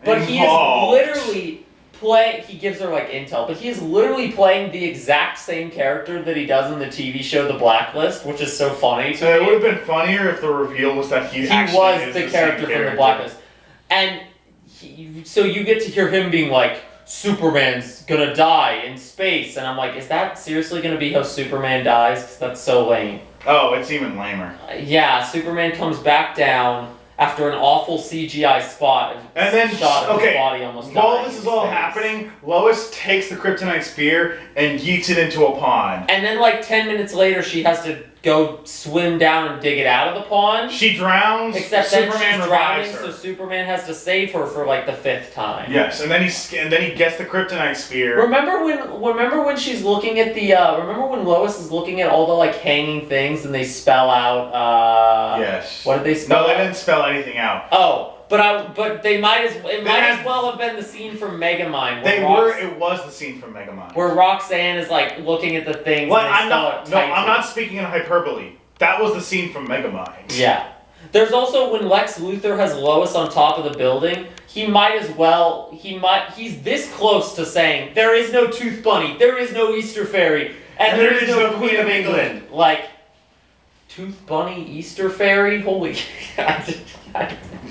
but he is literally he gives her, like, intel, but he is literally playing the exact same character that he does in the TV show The Blacklist, which is so funny to me. It would have been funnier if the reveal was that he was the character from The Blacklist. And so you get to hear him being like, Superman's gonna die in space, and I'm like, is that seriously gonna be how Superman dies? Because that's so lame. Oh, it's even lamer. Yeah, Superman comes back down after an awful CGI spot and then shot of his body almost dying. While this is all happening, Lois takes the kryptonite spear and yeets it into a pond. And then, like, 10 minutes later, she has to go swim down and dig it out of the pond. She drowns. Except then she's drowning, so Superman has to save her for, like, the 5th time. Yes, and then he gets the kryptonite spear. Remember when she's looking at the remember when Lois is looking at all the, like, hanging things and they spell out yes. What did they spell out? No, they didn't spell anything out. Oh. But they might as well have been the scene from Megamind. It was the scene from Megamind. Where Roxanne is, like, looking at the things. I'm not speaking in hyperbole. That was the scene from Megamind. Yeah. There's also when Lex Luthor has Lois on top of the building, he's this close to saying, there is no Tooth Bunny, there is no Easter Fairy, and there is no Queen of England. Like, Tooth Bunny, Easter Fairy? Holy...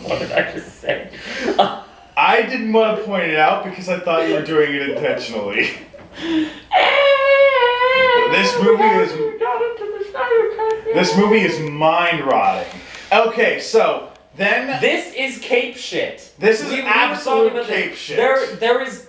What did I just say? I didn't want to point it out because I thought you were doing it intentionally. This movie is mind-rotting. Okay, so then... This is cape shit. This is absolute cape shit. There is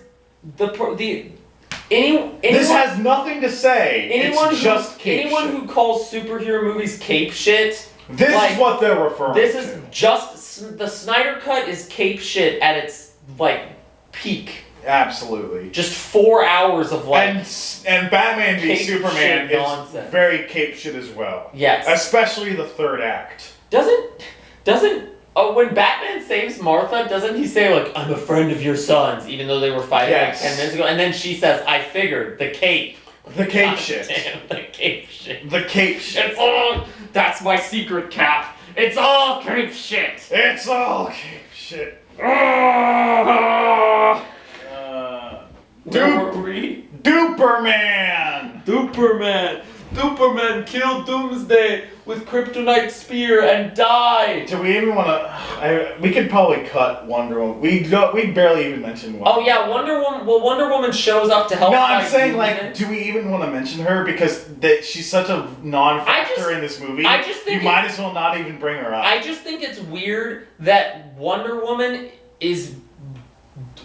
anyone has nothing to say. It's just cape shit. Anyone who calls superhero movies cape shit... This is what they're referring to. This is just... The Snyder Cut is cape shit at its, like, peak. Absolutely. Just 4 hours of, like... And Batman v Superman is very cape shit as well. Yes. Especially the third act. When Batman saves Martha, doesn't he say, like, I'm a friend of your son's, even though they were fighting like 10 minutes ago? And then she says, I figured, the cape. The cape shit. Damn, the cape shit. The cape shit. It's all... That's my secret, Cap. It's all cape shit. It's all cape shit. Duperman! Duperman killed Doomsday with kryptonite spear and died. Do we even want to... we could probably cut Wonder Woman. We barely even mentioned Wonder Woman. Oh yeah, Wonder Woman... Well, Wonder Woman shows up to help. No, I'm saying, like, do we even want to mention her? Because she's such a non-factor in this movie. I just think... You might as well not even bring her up. I just think it's weird that Wonder Woman is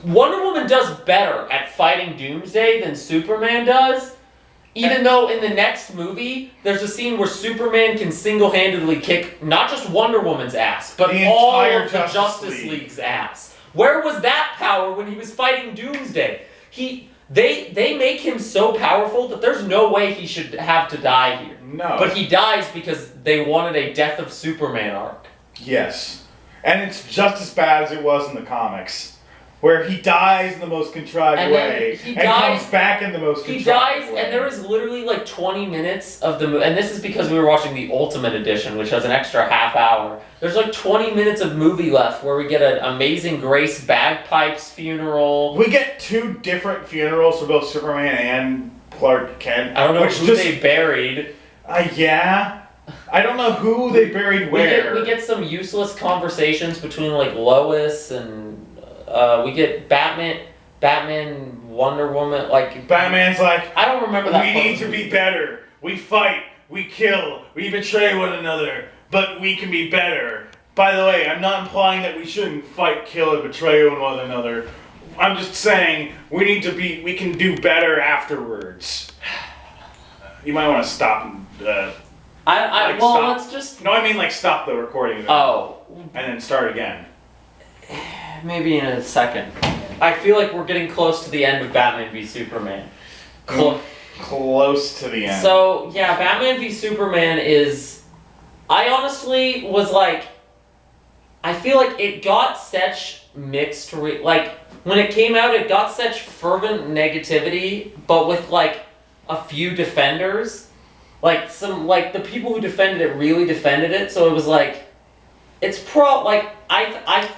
Wonder Woman does better at fighting Doomsday than Superman does. Even though in the next movie, there's a scene where Superman can single-handedly kick not just Wonder Woman's ass, but all of the Justice League's ass. Where was that power when he was fighting Doomsday? They make him so powerful that there's no way he should have to die here. No. But he dies because they wanted a Death of Superman arc. Yes. And it's just as bad as it was in the comics. Where he dies in the most contrived way, and comes back in the most contrived way. He dies, and there is literally like 20 minutes of the movie, and this is because we were watching the Ultimate Edition, which has an extra half hour. There's like 20 minutes of movie left where we get an Amazing Grace bagpipes funeral. We get 2 different funerals for both Superman and Clark Kent. I don't know who they buried. Yeah. I don't know who they buried where. We get some useless conversations between like Lois and... we get Batman, Wonder Woman, like... Batman's like... I don't remember that. We need to be better. We fight. We kill. We betray one another. But we can be better. By the way, I'm not implying that we shouldn't fight, kill, and betray one another. I'm just saying we can do better afterwards. You might want to stop and... let's just... No, I mean like stop the recording. Then, and then start again. Maybe in a second. I feel like we're getting close to the end of Batman v Superman. Close to the end. So, yeah, Batman v Superman is... I honestly was like... I feel like it got such mixed... like, when it came out, it got such fervent negativity, but with, like, a few defenders. Like, the people who defended it really defended it, so it was like... It's I've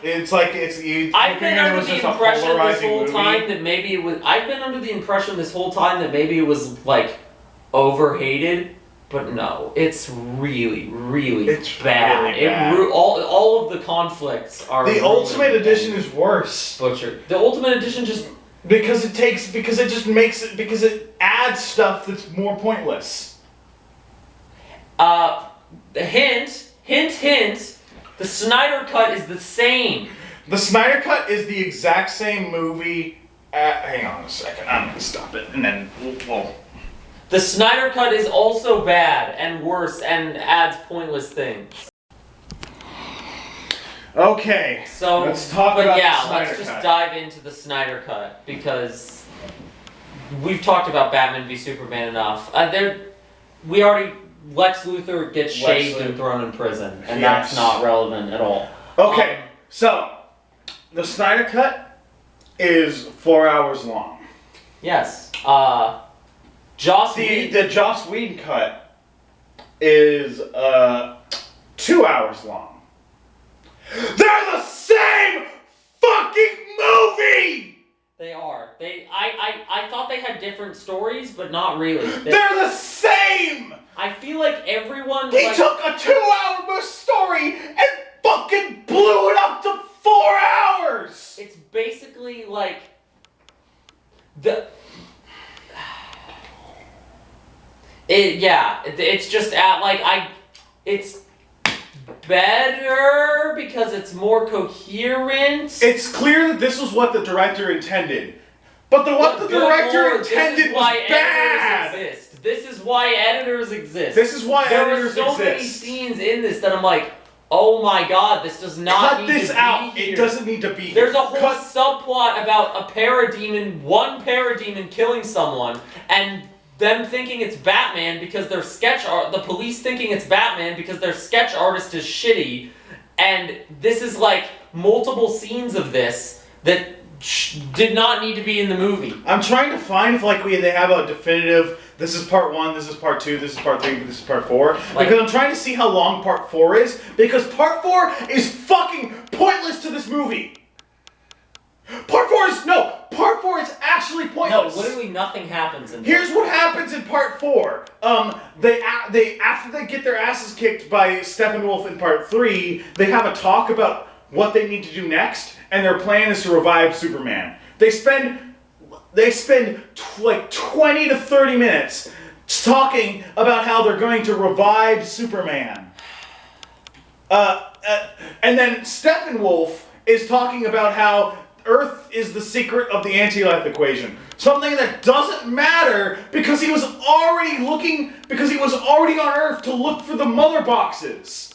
been under the impression this whole time that maybe it was... I've been under the impression this whole time that maybe it was, like, overhated, but no. It's really, really bad. Really bad. All of the conflicts are... The Ultimate Edition is worse. Butchered. The Ultimate Edition just... Because it adds stuff that's more pointless. Hint... The Snyder Cut is the same. The Snyder Cut is the exact same movie. Hang on a second. I'm going to stop it. And then we'll... The Snyder Cut is also bad and worse and adds pointless things. Okay. So, let's talk about the Snyder Cut. Let's just dive into the Snyder Cut. Because we've talked about Batman v Superman enough. Lex Luthor gets shaved and thrown in prison, and that's not relevant at all. Okay, so the Snyder Cut is 4 hours long. Yes. The Joss Whedon cut is 2 hours long. They're the same fucking movie! They are. I thought they had different stories, but not really. They're the same! I feel like everyone... He took a 2-hour story and fucking blew it up to 4 hours! It's basically like... It's just it's better because it's more coherent. It's clear that this was what the director intended. But what the director intended was bad! This is why editors exist. There were so many scenes in this that I'm like, oh my god, this does not need to be here. Cut this out. It doesn't need to be here. There's a whole subplot about one parademon killing someone, and them thinking it's Batman because their the police thinking it's Batman because their sketch artist is shitty, and this is like multiple scenes of this that did not need to be in the movie. I'm trying to find if they have a definitive, this is part 1, this is part 2, this is part 3, this is part 4. Because I'm trying to see how long part 4 is, because part 4 is fucking pointless to this movie. Part 4 is actually pointless. No, literally nothing happens in Here's what happens in part 4. They after they get their asses kicked by Steppenwolf in part 3, they have a talk about what they need to do next, and their plan is to revive Superman. They spend like 20 to 30 minutes talking about how they're going to revive Superman. And then Steppenwolf is talking about how Earth is the secret of the anti-life equation. Something that doesn't matter because he was already on Earth to look for the mother boxes.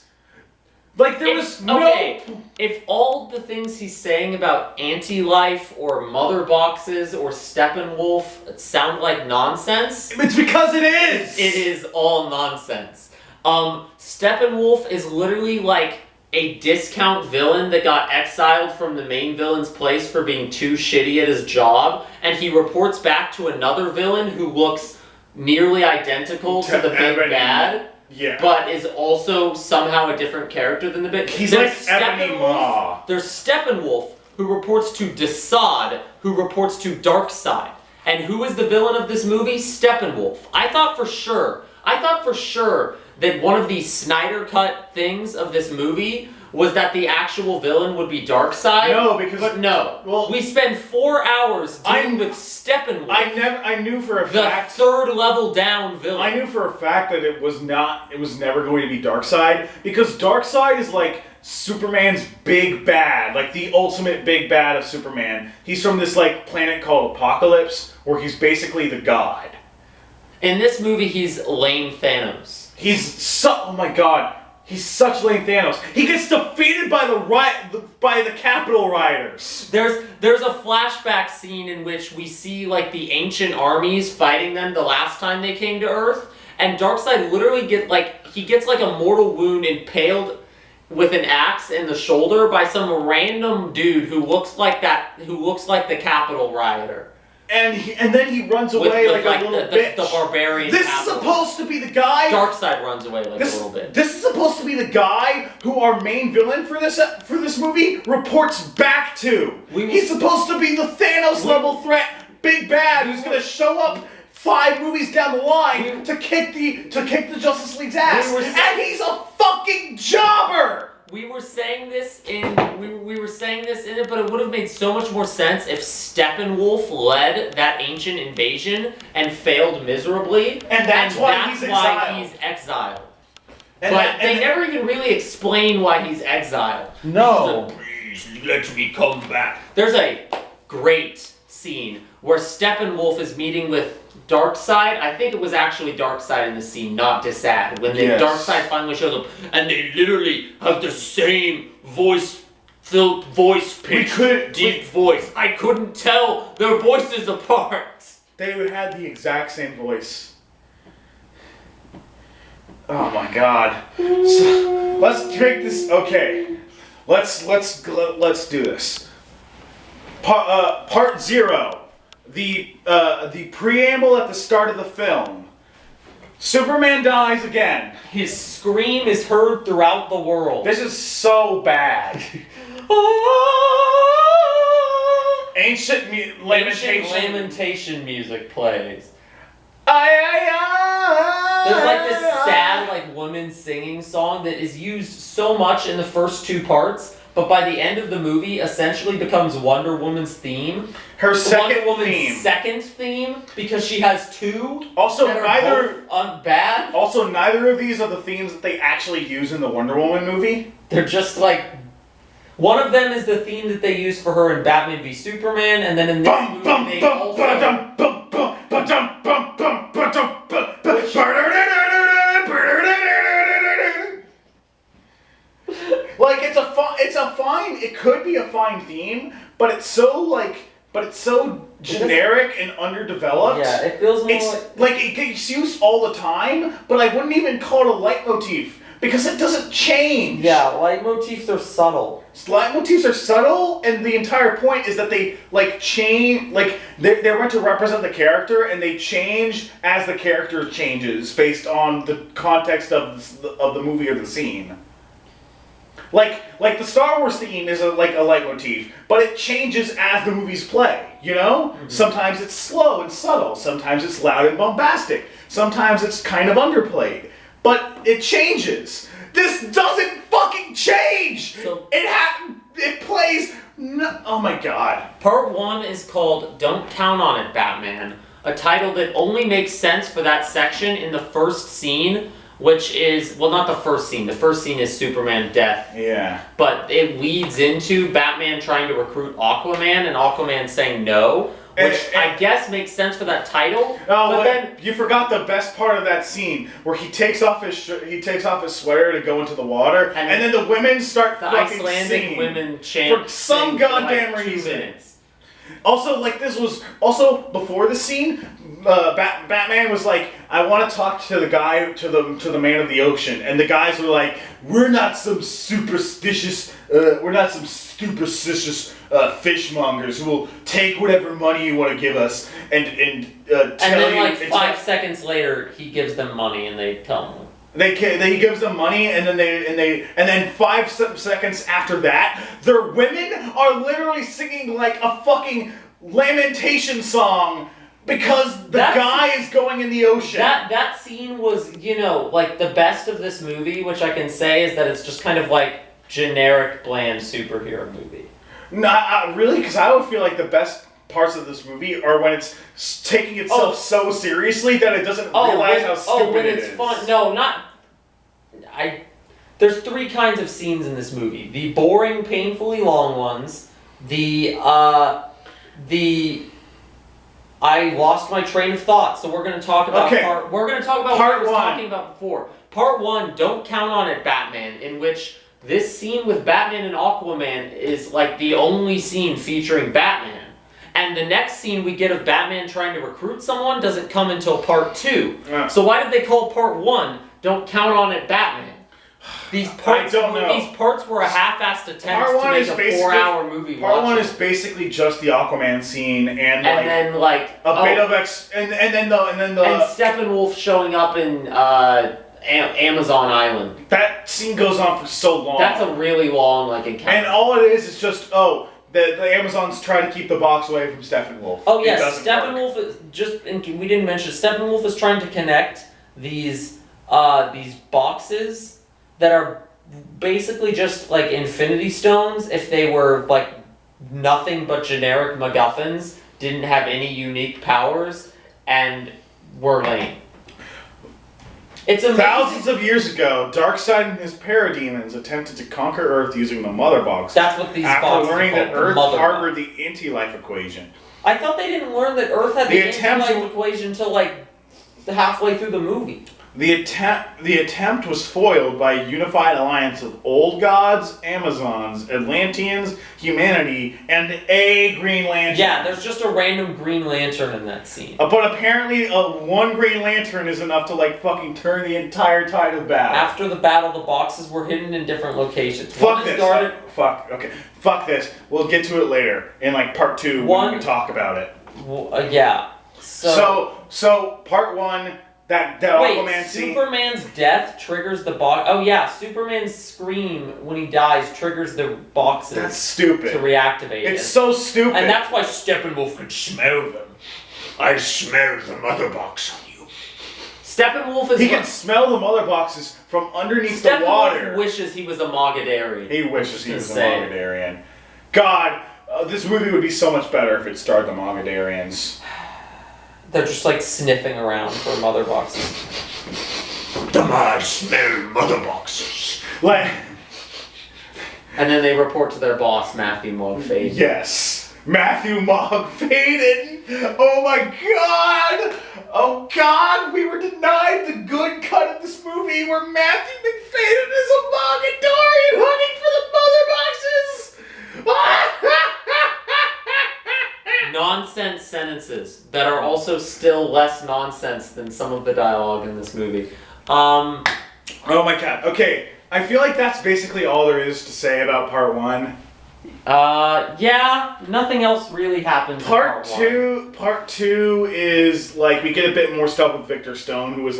Like, there was no... Okay, if all the things he's saying about anti-life or mother boxes or Steppenwolf sound like nonsense... It's because it is! It is all nonsense. Steppenwolf is literally like a discount villain that got exiled from the main villain's place for being too shitty at his job, and he reports back to another villain who looks nearly identical to the big bad. Yeah. But is also somehow a different character than the big... He's like Ebony Maw. There's Steppenwolf, who reports to Darkseid, who reports to Darkseid. And who is the villain of this movie? Steppenwolf. I thought for sure that one of the Snyder Cut things of this movie was that the actual villain would be Darkseid. No, because... But no. Well, we spend 4 hours dealing with Steppenwolf. I knew for a fact... The 3rd level down villain. I knew for a fact that it was never going to be Darkseid, because Darkseid is like Superman's big bad, like the ultimate big bad of Superman. He's from this like planet called Apocalypse, where he's basically the god. In this movie, he's lame Thanos. Oh my god. He's such lame Thanos. He gets defeated by the Capitol rioters. There's a flashback scene in which we see like the ancient armies fighting them the last time they came to Earth, and Darkseid literally gets a mortal wound impaled with an axe in the shoulder by some random dude who looks like the Capitol rioter. And then he runs away like a little bitch. The barbarian. This is supposed to be the guy. Darkseid runs away like a little bit. This is supposed to be the guy who our main villain for this movie reports back to. He's supposed to be the Thanos level threat, big bad, who's gonna show up 5 movies down the line to kick the Justice League's ass, and he's a fucking jobber. We were saying this in it, but it would have made so much more sense if Steppenwolf led that ancient invasion and failed miserably. And that's why he's exiled. But they never even really explain why he's exiled. No. Please let me come back. There's a great scene where Steppenwolf is meeting with Darkseid. I think it was actually Darkseid in the scene, not Darkseid. When the Darkseid finally shows up, and they literally have the same voice pitch, deep voice. I couldn't tell their voices apart. They had the exact same voice. Oh my god. So, let's drink this. Okay, let's do this. Part 0. The preamble at the start of the film. Superman dies again. His scream is heard throughout the world. This is so bad. Ancient lamentation music plays. There's like this sad like woman singing song that is used so much in the first 2 parts, but by the end of the movie essentially becomes Wonder Woman's theme. Her second Wonder Woman's theme. second theme, because she has 2. Also, neither bad. Also, neither of these are the themes that they actually use in the Wonder Woman movie. They're just like, one of them is the theme that they use for her in Batman v Superman, and then in this movie they also. Like it could be a fine theme, but it's so generic and underdeveloped. Yeah, it feels more like it gets used all the time, but I wouldn't even call it a leitmotif because it doesn't change. Yeah, leitmotifs are subtle. Leitmotifs are subtle, and the entire point is that they change. They're meant to represent the character, and they change as the character changes based on the context of the movie or the scene. Like the Star Wars theme is a leitmotif, but it changes as the movies play, you know? Mm-hmm. Sometimes it's slow and subtle, sometimes it's loud and bombastic, sometimes it's kind of underplayed, but it changes. This doesn't fucking change! So, it plays, oh my god. Part 1 is called Don't Count on It, Batman, a title that only makes sense for that section in the first scene which is, well, not the first scene. The first scene is Superman death. Yeah. But it leads into Batman trying to recruit Aquaman and Aquaman saying no. Which I guess makes sense for that title. Oh, but then you forgot the best part of that scene where he takes off his sweater to go into the water, and then the women start fucking Icelandic singing. Women chant for some goddamn like reason. 2 minutes. Also, like this was also before the scene. Batman was like, "I want to talk to the guy, to the man of the ocean," and the guys were like, "We're not some superstitious fishmongers who will take whatever money you want to give us and then like 5 seconds later, he gives them money and they tell him. He gives them money, and then 5 seconds after that, their women are literally singing like a fucking lamentation song because the guy is going in the ocean. That scene was, you know, like the best of this movie, which I can say is that it's just kind of like generic, bland superhero movie. Not really, because I would feel like the best parts of this movie are when it's taking itself so seriously that it doesn't realize how stupid it is. Fun. No, not... There's 3 kinds of scenes in this movie. The boring, painfully long ones. I lost my train of thought, so we're going to talk about we're going to talk about what I was talking about before. Part 1, Don't Count on It, Batman, in which this scene with Batman and Aquaman is like the only scene featuring Batman. And the next scene we get of Batman trying to recruit someone doesn't come until part 2. So why did they call part 1 Don't Count on It, Batman? These parts were a half-assed attempt to make a 4-hour movie. Part 1 is basically just the Aquaman scene and then like a bit of and Steppenwolf showing up in Amazon Island. That scene goes on for so long. That's a really long encounter. And all it is just the Amazons try to keep the box away from Steppenwolf. Oh yes, Steppenwolf is we didn't mention Steppenwolf is trying to connect these boxes that are basically just like Infinity Stones if they were like nothing but generic MacGuffins, didn't have any unique powers, and were lame. It's amazing. Thousands of years ago, Darkseid and his parademons attempted to conquer Earth using the Mother Box. That's what these boxes are called. After learning that Earth harbored the anti-life equation. I thought they didn't learn that Earth had the anti-life equation until like halfway through the movie. The attempt was foiled by a unified alliance of old gods, Amazons, Atlanteans, humanity, and a Green Lantern. Yeah, there's just a random Green Lantern in that scene. But apparently, one Green Lantern is enough to fucking turn the entire tide of battle. After the battle, the boxes were hidden in different locations. Fuck this. Fuck this. We'll get to it later in part 2 when we talk about it. Yeah. So part 1. That Aquaman scene. Superman's death triggers the box. Oh yeah, Superman's scream when he dies triggers the boxes. That's stupid. To reactivate it. It's so stupid. And that's why Steppenwolf could smell them. I smell the mother box on you. Steppenwolf is. He can smell the mother boxes from underneath the water. Steppenwolf wishes he was a Mogadarian. He wishes he was a Mogadarian. God, this movie would be so much better if it starred the Mogadarians. They're just sniffing around for mother boxes. I smell mother boxes. And then they report to their boss, Matthew Mogfaden. Yes. Matthew Mogfaden. Oh my god. Oh god, we were denied the good cut of this movie where Matthew McFadden is a Mogadorian hunting for the mother boxes. Nonsense sentences that are also still less nonsense than some of the dialogue in this movie. Oh my god. Okay, I feel like that's basically all there is to say about part 1. Yeah, nothing else really happens. Part 2 is we get a bit more stuff with Victor Stone, who was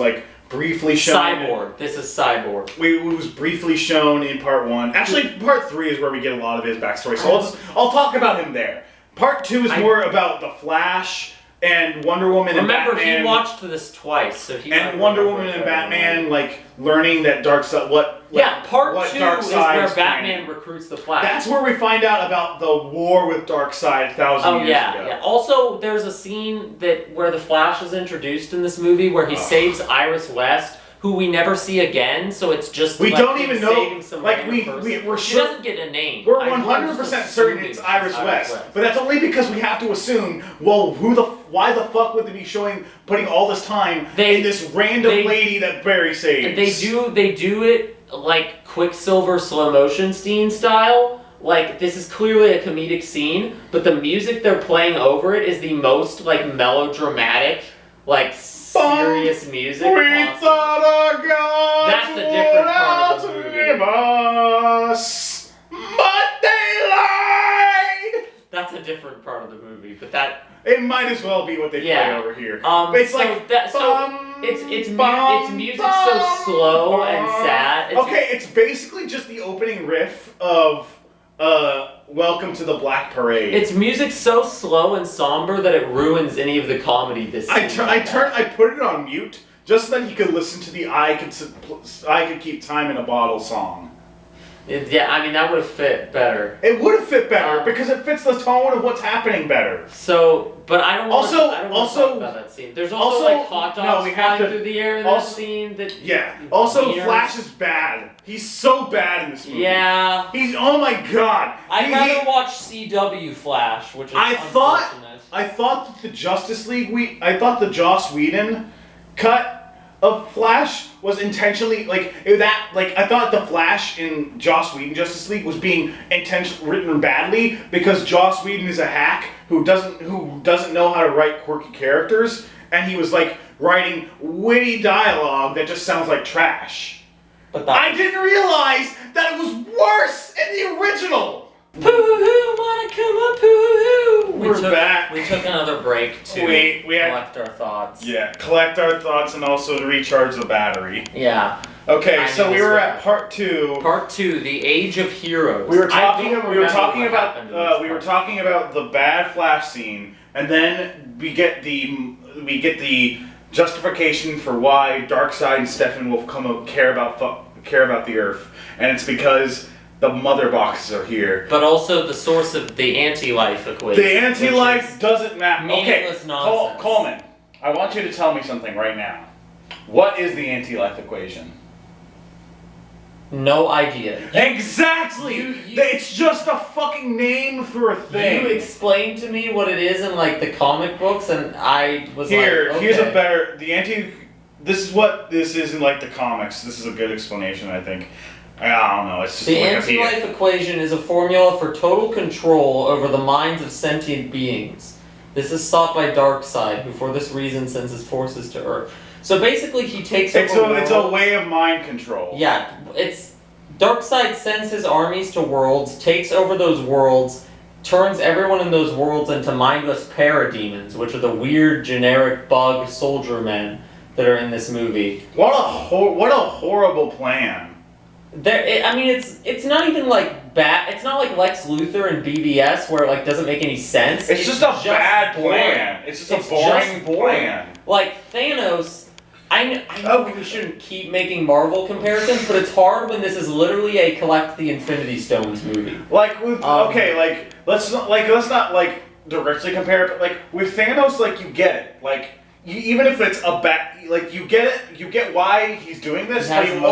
briefly shown. Cyborg. This is Cyborg. It was briefly shown in part 1. Actually, part 3 is where we get a lot of his backstory. So I'll talk about him there. Part 2 is more about the Flash and Wonder Woman and Batman. Remember, he watched this twice, so he. And Wonder Woman and Batman learning that Darkseid. Part 2 is where Batman recruits the Flash. That's where we find out about the war with Darkseid 1,000 years ago. Yeah. Also, there's a scene where the Flash is introduced in this movie where he saves Iris West, who we never see again, so it's just we like, don't even know. Like we're she doesn't get a name. We're 100% certain it's Iris West, but that's only because we have to assume. Well, why the fuck would they be putting all this time in this random lady that Barry saves? They do it like Quicksilver slow motion scene style. Like, this is clearly a comedic scene, but the music they're playing over it is the most like melodramatic, like serious music. We thought our gods That's a different part of the movie. give us, but they lied. That's a different part of the movie, but that it might as well be what they play over here. It's it's music so slow and sad. It's basically just the opening riff of Welcome to the Black Parade. It's music so slow and somber that it ruins any of the comedy this season. I put it on mute just so that he could listen to the I could keep time in a bottle song. Yeah, I mean, that would have fit better. It would have fit better because it fits the tone of what's happening better. So, but I don't want to talk about that scene. There's also like hot dogs flying through the air in this scene. Also, Flash is bad. He's so bad in this movie. Yeah. Oh my god. I'd rather watch CW Flash, which is unfortunate. I thought that the Justice League the Joss Whedon cut of Flash was intentionally I thought the Flash in Joss Whedon Justice League was being written badly because Joss Whedon is a hack who doesn't know how to write quirky characters, and he was like writing witty dialogue that just sounds like trash. But I didn't realize that it was worse in the original. Pooh-hoo, wanna come up, pooh-hoo. We're back. We took another break to collect our thoughts. Yeah, collect our thoughts and also to recharge the battery. Yeah. Okay, so we were at part 2. Part 2, the Age of Heroes. We were talking about the bad Flash scene, and then we get the justification for why Darkseid and Steppenwolf care about the Earth, and it's because the mother boxes are here. But also the source of the anti-life equation. The anti-life doesn't matter. Meaningless nonsense. Coleman, I want you to tell me something right now. What is the anti-life equation? No idea. Exactly! It's just a fucking name for a thing. You explained to me what it is in like the comic books, and I was here's a better... This is what this is in like the comics. This is a good explanation, I think. I don't know, it's just the anti-life equation is a formula for total control over the minds of sentient beings. This is sought by Darkseid, who for this reason sends his forces to Earth. So basically he takes over It's a way of mind control. Yeah, Darkseid sends his armies to worlds, takes over those worlds, turns everyone in those worlds into mindless parademons, which are the weird generic bug soldier men that are in this movie. What a horrible plan. It's not even like bad. It's not like Lex Luthor and BVS where it like doesn't make any sense. It's just a bad plan. It's just a boring plan. Like Thanos, I know we shouldn't keep making Marvel comparisons, but it's hard when this is literally a collect the Infinity Stones movie. Let's not directly compare it, but like with Thanos, like you get it, like. Even if it's a bad, like you get it, you get why he's doing this, but you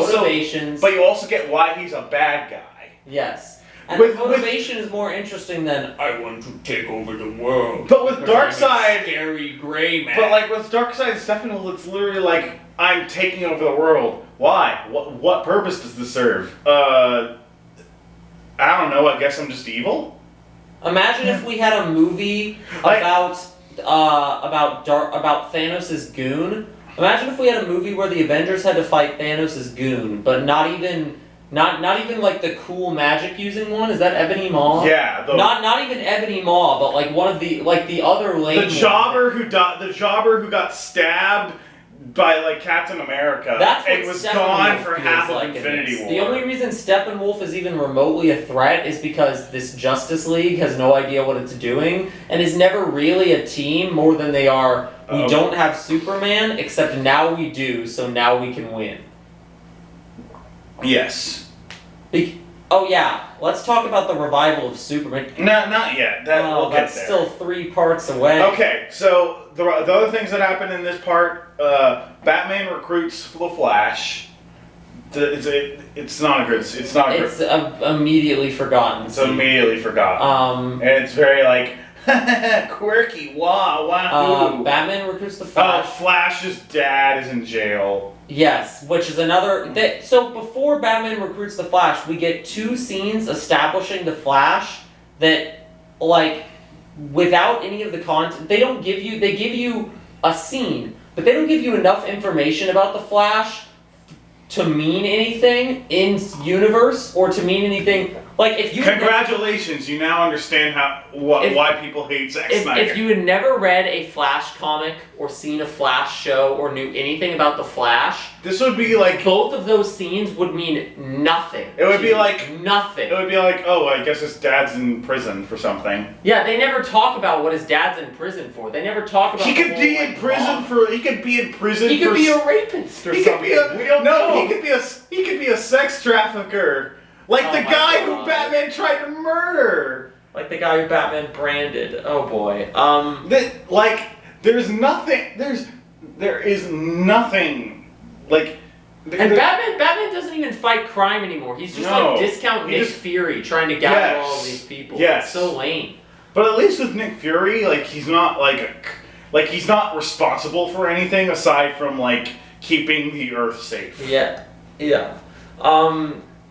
also get why he's a bad guy. Yes, and the motivation is more interesting than I want to take over the world. But with Darkseid, scary gray man. But like with Darkseid and Steppenwolf, it's literally like I'm taking over the world. Why? What purpose does this serve? I don't know. I guess I'm just evil. Imagine if we had a movie about Thanos' goon. Imagine if we had a movie where the Avengers had to fight Thanos' goon, but not even like the cool magic using one. Is that Ebony Maw? Yeah. Not even Ebony Maw, but like one of the other lame. The jobber who got stabbed by like Captain America. That's what and was gone for half of Infinity War. The only reason Steppenwolf is even remotely a threat is because this Justice League has no idea what it's doing and is never really a team more than they are. We don't have Superman, except now we do, so now we can win. Yes. Oh yeah, let's talk about the revival of Superman. No, not yet. We'll get that's there. still 3 parts away. Okay, so the other things that happen in this part, Batman recruits the Flash. It's not a good. It's not a good. It's immediately forgotten. It's immediately forgotten. And it's very like quirky. Wow. Batman recruits the Flash. Flash's dad is in jail. Yes, which is another. So before Batman recruits the Flash, we get 2 scenes establishing the Flash that, like, without any of the content, they don't give you. They give you a scene, but they don't give you enough information about the Flash to mean anything in universe or to mean anything. Like, if you congratulations, you now understand why people hate Zack Snyder. If you had never read a Flash comic or seen a Flash show or knew anything about the Flash, this would be like both of those scenes would mean nothing. It would be like nothing. It would be like, oh, I guess his dad's in prison for something. Yeah, they never talk about what his dad's in prison for. They never talk about. He could be in prison for. He could be in prison. He could be a rapist or something. We don't know. He could be a sex trafficker. Like the guy who Batman tried to murder. Like the guy who Batman branded. Oh boy. There's nothing. There is nothing. Like. And Batman doesn't even fight crime anymore. He's just like discount Nick Fury trying to gather all of these people. Yes. It's so lame. But at least with Nick Fury, like he's not he's not responsible for anything aside from like keeping the Earth safe. Yeah.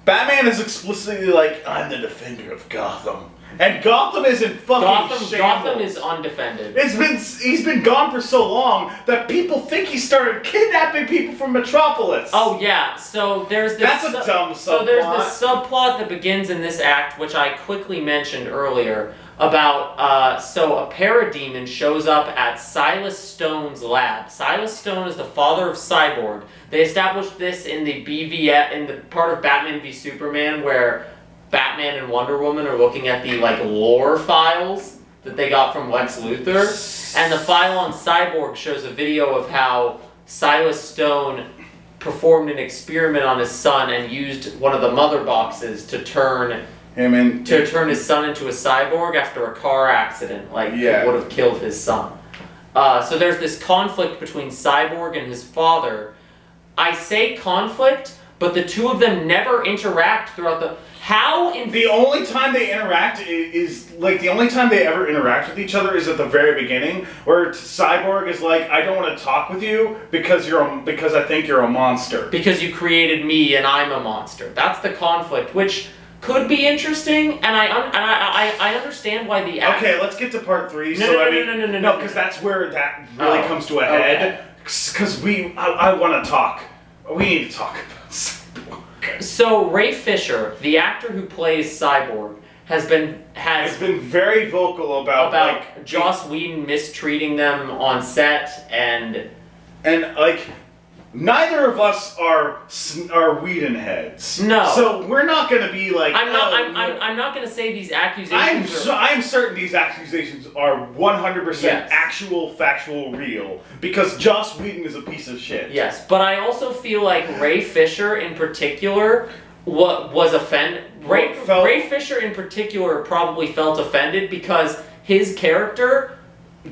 Batman is explicitly like, I'm the defender of Gotham. And Gotham is in fucking shambles. Gotham is undefended. He's been gone for so long that people think he started kidnapping people from Metropolis. Oh yeah, so there's this. That's a dumb subplot. So there's this subplot that begins in this act, which I quickly mentioned earlier, about so a parademon shows up at Silas Stone's lab. Silas Stone is the father of Cyborg. They established this in the BVS, in the part of Batman v Superman where Batman and Wonder Woman are looking at the like lore files that they got from Lex Luthor, and the file on Cyborg shows a video of how Silas Stone performed an experiment on his son and used one of the mother boxes to turn his son into a cyborg after a car accident, like it would have killed his son. So there's this conflict between Cyborg and his father. I say conflict, but the two of them never interact throughout the. The only time they interact is like the only time they ever interact with each other is at the very beginning, where Cyborg is like, I don't want to talk with you because I think you're a monster. Because you created me and I'm a monster. That's the conflict, which could be interesting, and I understand why the Okay, let's get to part 3. No, because that's where that really comes to a head. Because I want to talk. We need to talk about Cyborg. So Ray Fisher, the actor who plays Cyborg, has been very vocal about like Joss Whedon mistreating them on set and like neither of us are Whedon heads. No. So we're not going to be like I'm not going to say these accusations I'm certain these accusations are 100% actual, factual, real because Joss Whedon is a piece of shit. Yes, but I also feel like Ray Fisher in particular was offended. Ray Fisher in particular probably felt offended because his character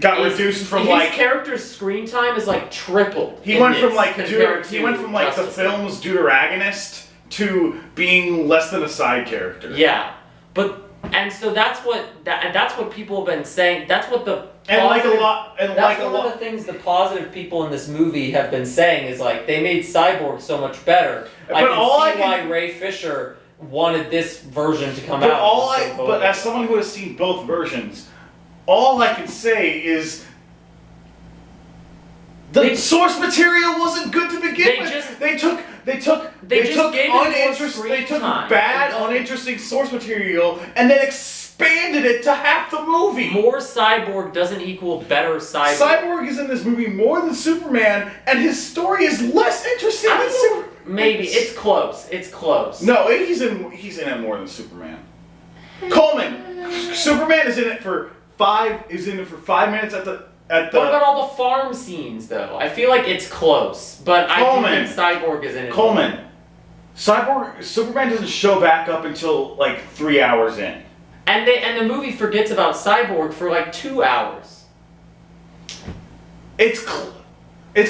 got reduced from his character's screen time is like tripled. He went from like the film's deuteragonist to being less than a side character. Yeah, and so that's what people have been saying. That's what the one of the things the positive people in this movie have been saying is like they made Cyborg so much better. I can see why Ray Fisher wanted this version to come out. But as someone who has seen both versions, all I can say is the source material wasn't good to begin with. They took bad, uninteresting source material and then expanded it to half the movie. More Cyborg doesn't equal better Cyborg. Cyborg is in this movie more than Superman, and his story is less interesting than Superman. Maybe it's close. It's close. No, he's in it more than Superman. Coleman, Superman is in it for 5 minutes at the. What about all the farm scenes, though? I feel like it's close, but I think Cyborg is in it. Coleman, Superman doesn't show back up until like 3 hours in. And the movie forgets about Cyborg for like 2 hours. It's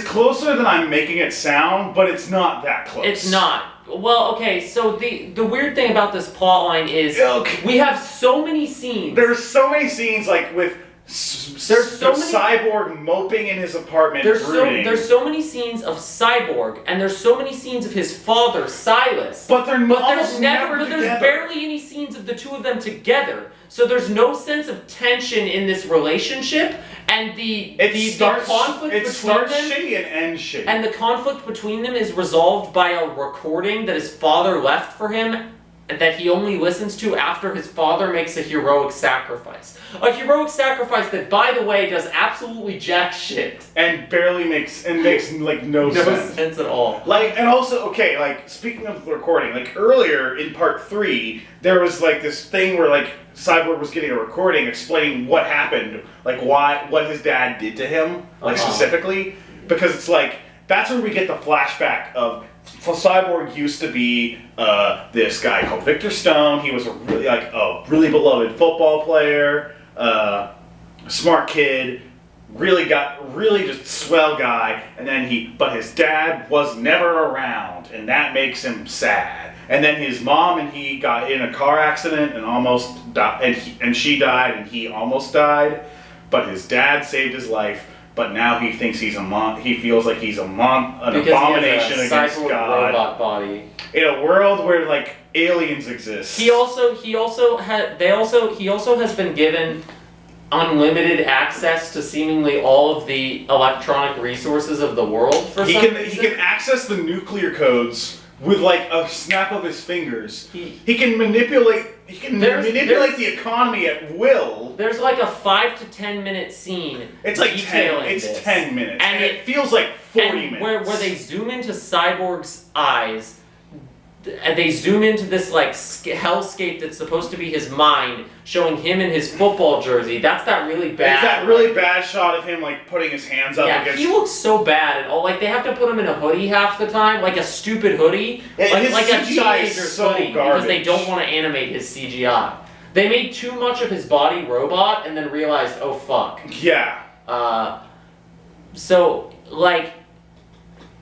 closer than I'm making it sound, but it's not that close. It's not. Well, okay, so the weird thing about this plotline is we have so many scenes. There's so many scenes like with Cyborg moping in his apartment. There's so many scenes of Cyborg, and there's so many scenes of his father, Silas. But there's barely any scenes of the two of them together. So there's no sense of tension in this relationship, and the conflict between them shitty and ends shitty. And the conflict between them is resolved by a recording that his father left for him, that he only listens to after his father makes a heroic sacrifice. A heroic sacrifice that, by the way, does absolutely jack shit. And barely makes like no sense at all. Like, and also, okay, like, speaking of the recording, like, earlier in part 3, there was like this thing where like Cyborg was getting a recording explaining what happened, like what his dad did to him, like specifically, because it's like, that's where we get the flashback of Cyborg used to be this guy called Victor Stone. He was a really beloved football player, smart kid, really just swell guy. And then but his dad was never around, and that makes him sad. And then his mom and he got in a car accident and almost died, and she died, and he almost died. But his dad saved his life. But now he thinks he feels like he's an abomination against God. Robot body. In a world where like aliens exist. He also has been given unlimited access to seemingly all of the electronic resources of the world for some reason. He can access the nuclear codes with like a snap of his fingers. He can manipulate the economy at will. There's like a 5 to 10 minute scene. It's like 10 minutes. And it feels like 40 minutes. Where they zoom into Cyborg's eyes, and they zoom into this like hellscape that's supposed to be his mind, showing him in his football jersey. That's that really bad. It's that really bad shot of him like putting his hands up against. He looks so bad, and all like they have to put him in a hoodie half the time, like a stupid hoodie, like a teenager's hoodie, because they don't want to animate his CGI. They made too much of his body robot, and then realized, oh fuck. Yeah. So like.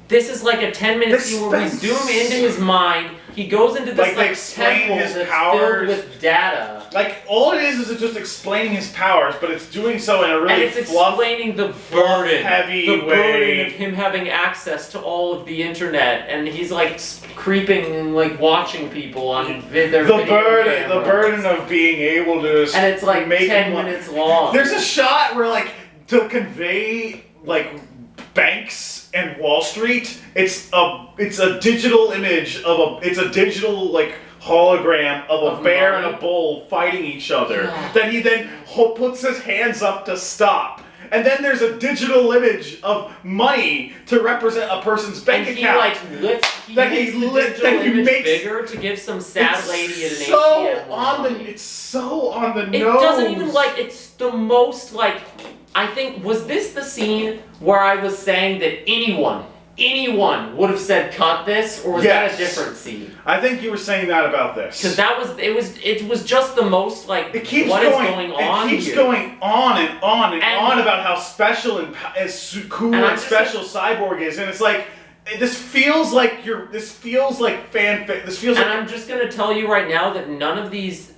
This is like a 10-minute scene where we zoom into his mind. He goes into this temple that's filled with data. Like, all it is it's just explaining his powers, but it's doing so in a really and it's explaining the heavy way. Burden of him having access to all of the internet, and he's like creeping and like watching people on their video cameras. The burden of being able to. And it's like 10 minutes long. There's a shot where like to convey like banks and Wall Street, it's a digital image of it's a digital like hologram of a bear and a bull fighting each other. Yeah. That he then puts his hands up to stop. And then there's a digital image of money to represent a person's bank account. He makes the digital image bigger to give some sad lady at an ATM. It's so on the nose. It doesn't even it's the most I think, was this the scene where I was saying that anyone would have said cut this, or was that a different scene? I think you were saying that about this. Because it was just the most what is going on here? It keeps going on and on about how special and cool and special Cyborg is, and it's like, this feels like fanfic. And I'm just gonna tell you right now that none of these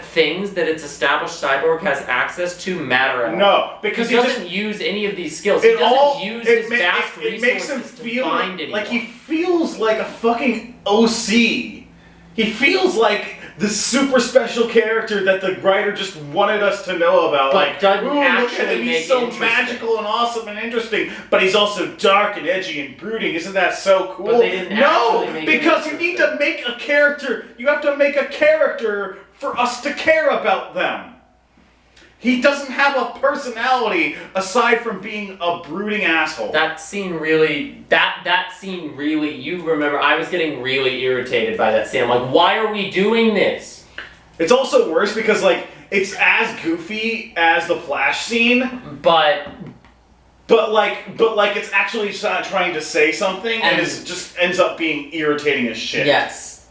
things that it's established Cyborg has access to matter at all. No, because he doesn't use any of these skills. He doesn't use his vast resources it makes him feel to find anyone. Like he feels like a fucking OC. He feels like the super special character that the writer just wanted us to know about. But doesn't look at him, he's so magical and awesome and interesting, but he's also dark and edgy and brooding. Isn't that so cool? But they didn't because you need to make a character. You have to make a character for us to care about them. He doesn't have a personality aside from being a brooding asshole. That scene really, you remember, I was getting really irritated by that scene. I'm like, why are we doing this? It's also worse because, like, it's as goofy as the Flash scene, but But it's actually trying to say something, and it just ends up being irritating as shit. Yes.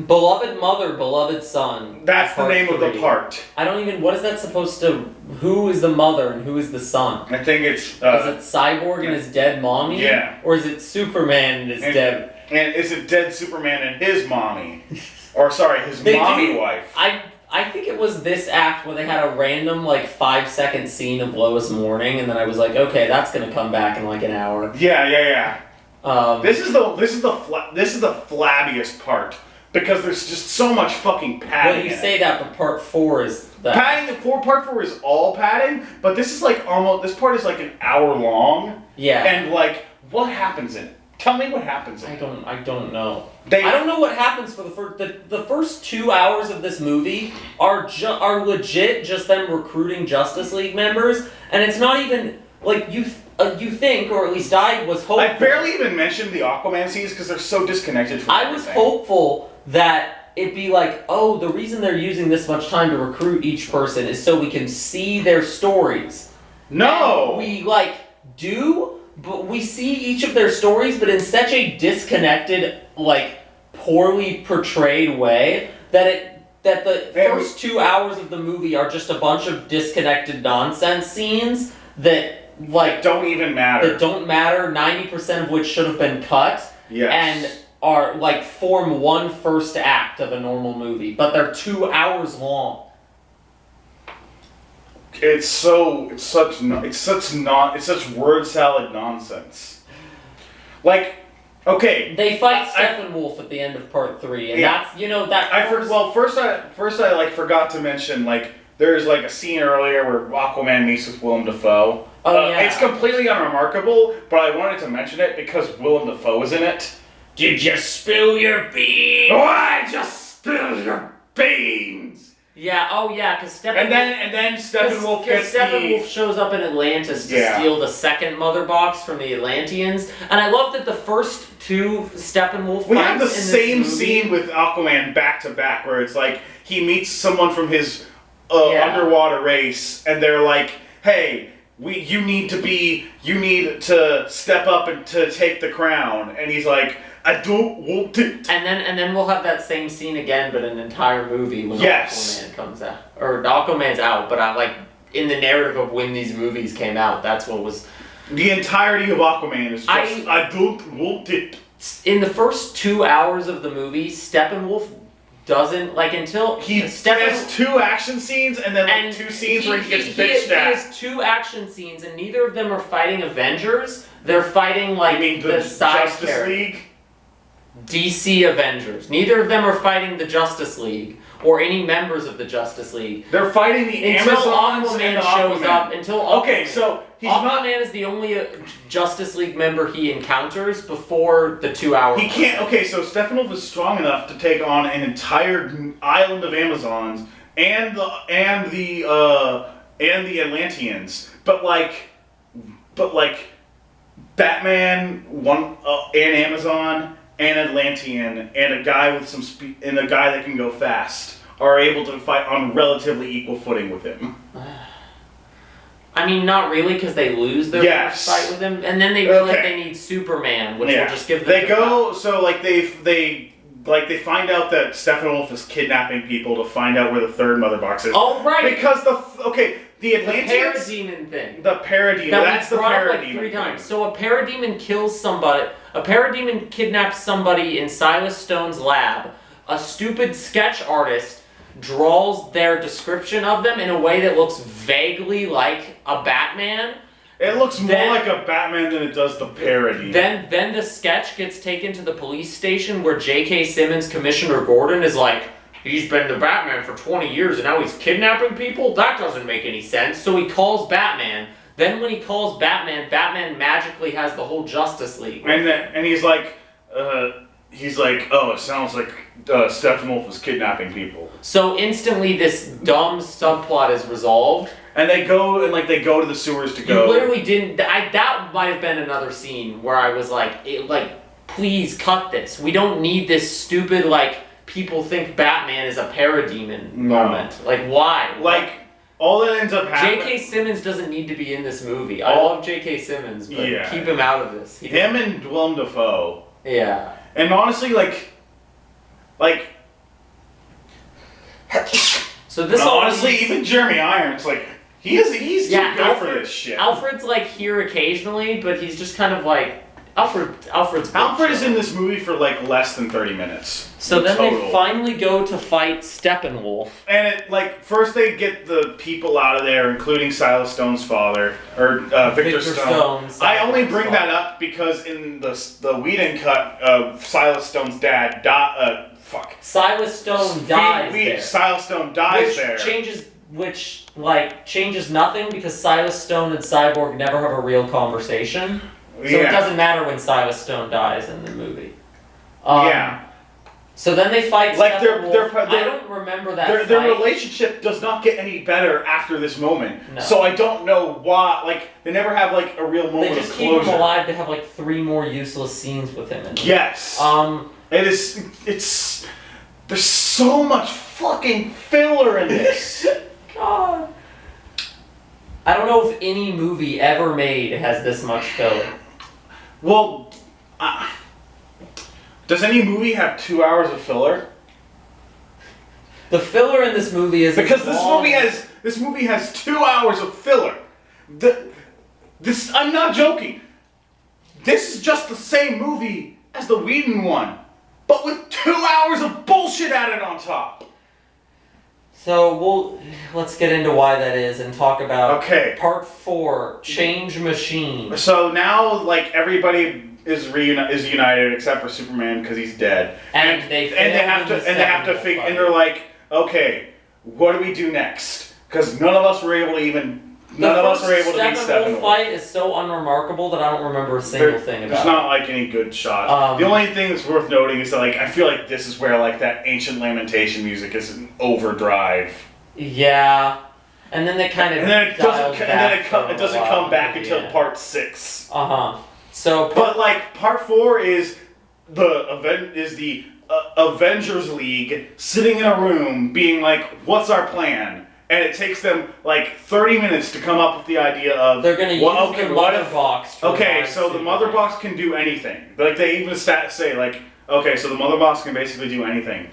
Beloved mother, beloved son. That's the name of the part. I don't even. What is that supposed to? Who is the mother and who is the son? I think it's. Is it Cyborg and his dead mommy? Yeah. Or is it Superman and his dead? And is it dead Superman and his mommy? Or sorry, his mommy wife. I think it was this act where they had a random 5-second scene of Lois mourning, and then I was like, okay, that's gonna come back in an hour. Yeah. This is the flabbiest part. Because there's just so much fucking padding. Well, you say that, but part 4 is that. Part 4 is all padding, but this is this part is an hour long. Yeah. And what happens in it? Tell me what happens in it. I don't know. I don't know what happens for the first 2 hours of this movie are legit just them recruiting Justice League members, and it's not even you think, or at least I was hopeful. I barely even mentioned the Aquaman scenes because they're so disconnected from everything. I was hopeful that it'd be the reason they're using this much time to recruit each person is so we can see their stories. No! And we do, but we see each of their stories, but in such a disconnected, poorly portrayed way that the first 2 hours of the movie are just a bunch of disconnected nonsense scenes that don't even matter. That don't matter, 90% of which should have been cut. Yes. And are form one first act of a normal movie, but they're 2 hours long. It's such word salad nonsense. Okay. They fight Steppenwolf at the end of part 3, and that's first I forgot to mention there's a scene earlier where Aquaman meets with Willem Dafoe. Oh yeah. It's completely unremarkable, but I wanted to mention it because Willem Dafoe is in it. Did you spill your beans? Oh, I just spilled your beans. Yeah. Oh yeah. Because Steppenwolf. And then Steppenwolf gets Steppenwolf shows up in Atlantis to steal the second mother box from the Atlanteans, and I love that the first 2 Steppenwolf fights. We have the same scene with Aquaman back to back, where it's he meets someone from his underwater race, and they're hey. You need to step up and to take the crown, and he's I don't want it. And then we'll have that same scene again, but an entire movie when Aquaman comes out, or Aquaman's out. But in the narrative of when these movies came out, that's what was. The entirety of Aquaman is just I don't want it. In the first 2 hours of the movie, Steppenwolf doesn't until he has 2 action scenes and then 2 scenes where he gets bitched at. He has 2 action scenes, and neither of them are fighting Avengers. They're fighting you mean the side Justice League? DC Avengers. Neither of them are fighting the Justice League or any members of the Justice League. They're fighting the Amazons Aquaman and shows up. Until Aquaman. Okay, so Aquaman is the only Justice League member he encounters before the 2 hours. He can't. Okay, so Steppenwolf is strong enough to take on an entire island of Amazons and the Atlanteans, but Batman, an Amazon, an Atlantean, and a guy with some and a guy that can go fast are able to fight on relatively equal footing with him. I mean, not really, because they lose their first fight with him, and then they realize they need Superman, which will just give them. They go they find out that Steppenwolf is kidnapping people to find out where the third mother box is. Oh right. Because the Atlanteans. The parademon thing. The parademon. That's the parademon. 3 times. So a parademon kills somebody. A parademon kidnaps somebody in Silas Stone's lab. A stupid sketch artist draws their description of them in a way that looks vaguely like a Batman. It looks more like a Batman than it does the parody. Then the sketch gets taken to the police station where J.K. Simmons, Commissioner Gordon, is he's been the Batman for 20 years and now he's kidnapping people? That doesn't make any sense. So he calls Batman. Then when he calls Batman, Batman magically has the whole Justice League. And he's oh, it sounds like Steppenwolf is kidnapping people. So instantly this dumb subplot is resolved. And they go to the sewers to go. You literally didn't. That might have been another scene where I was please cut this. We don't need this stupid people think Batman is a parademon moment. Why? all that ends up happening. J.K. Simmons doesn't need to be in this movie. I love J.K. Simmons, but keep him out of this. Him and Willem Dafoe. Yeah. And honestly, like. So this honestly, even Jeremy Irons, like, he's too good for this shit. Alfred's like here occasionally, but he's just kind of like Alfred is in this movie for like less than 30 minutes. So then they finally go to fight Steppenwolf. And it, like, first they get the people out of there, including Silas Stone's father, or Victor Stone. I only bring that up because in the Whedon cut, Silas Stone's dad Silas Stone dies there. Silas Stone dies there. Which changes nothing because Silas Stone and Cyborg never have a real conversation. So it doesn't matter when Silas Stone dies in the movie. So then they fight Steppenwolf. I don't remember that Their relationship does not get any better after this moment. No. So I don't know why. Like, they never have, like, a real moment of closure. They just keep him alive to have, like, 3 more useless scenes with him in it. Yes. There's so much fucking filler in this. God. I don't know if any movie ever made has this much filler. Well, does any movie have 2 hours of filler? The filler in this movie is because this movie has 2 hours of filler. I'm not joking. This is just the same movie as the Whedon one, but with 2 hours of bullshit added on top. So let's get into why that is and talk about part 4, Change Machine. So now, like, everybody is united except for Superman because he's dead, and they have to figure, and they're like, okay, what do we do next? Because none of us were able to beat Steppenwolf. The fight is so unremarkable that I don't remember a single thing about it. There's not, like, any good shots. The only thing that's worth noting is that, like, I feel like this is where, like, that ancient lamentation music is in overdrive. Yeah. And then they kind of it doesn't come back until part 6. So but, like, part 4 is the Avengers League sitting in a room being like, what's our plan? And it takes them like 30 minutes to come up with the idea of they're going to use the mother box. So the mother box can do anything. Like, they even say, like, okay, so the mother box can basically do anything.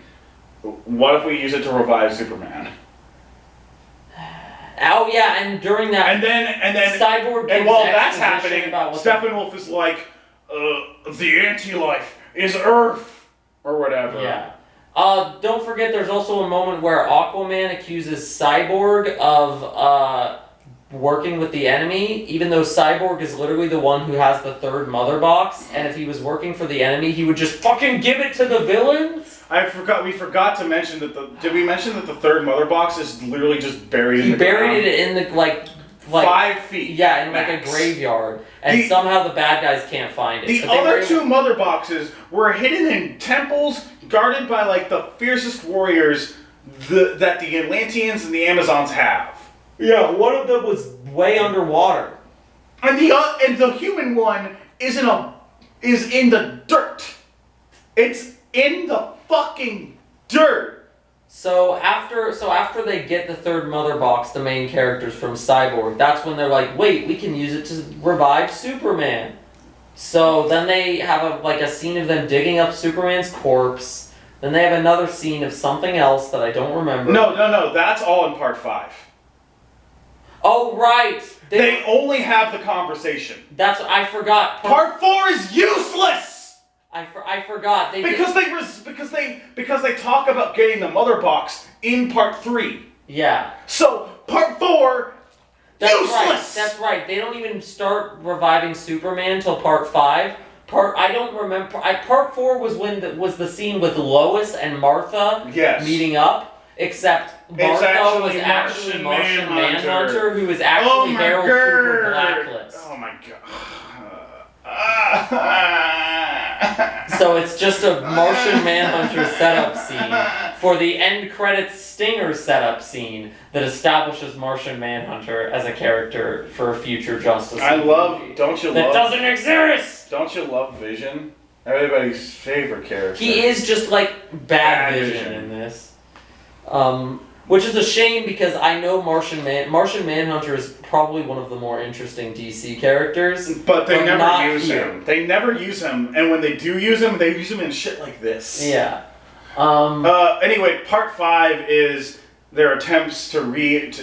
What if we use it to revive Superman? Oh yeah, and during that, and then Cyborg. And while that's happening, Steppenwolf is like, the anti-life is Earth or whatever. Yeah. Don't forget, there's also a moment where Aquaman accuses Cyborg of working with the enemy, even though Cyborg is literally the one who has the 3rd mother box, and if he was working for the enemy, he would just fucking give it to the villains. We forgot to mention that did we mention that the 3rd mother box is literally just buried in the ground? He buried it in the, like 5 feet. Yeah, in max. Like a graveyard. And somehow the bad guys can't find it. The other 2 mother boxes were hidden in temples guarded by, like, the fiercest warriors that the Atlanteans and the Amazons have. Yeah, one of them was way underwater. And the human one is in the dirt. It's in the fucking dirt. So after they get the 3rd mother box, the main characters from Cyborg, that's when they're like, wait, we can use it to revive Superman. So then they have a scene of them digging up Superman's corpse. Then they have another scene of something else that I don't remember. No, that's all in part 5. Oh, right. They only have the conversation. I forgot. Part 4 is useless. I forgot. Because they talk about getting the mother box in part 3. Yeah. So part 4, useless. That's right. They don't even start reviving Superman till part 5. I don't remember. Part 4 was was the scene with Lois and Martha meeting up. Except Martha was actually Martian Manhunter, who is actually Harold Cooper Blacklist. Oh my god. So it's just a Martian Manhunter setup scene for the end credits stinger setup scene that establishes Martian Manhunter as a character for a future Justice League movie. That doesn't exist! Don't you love Vision? Everybody's favorite character. He is just like bad Vision in this. Which is a shame because I know Martian Manhunter is probably one of the more interesting DC characters. But they never use him. They never use him, and when they do use him, they use him in shit like this. Yeah. Anyway, part 5 is their attempts to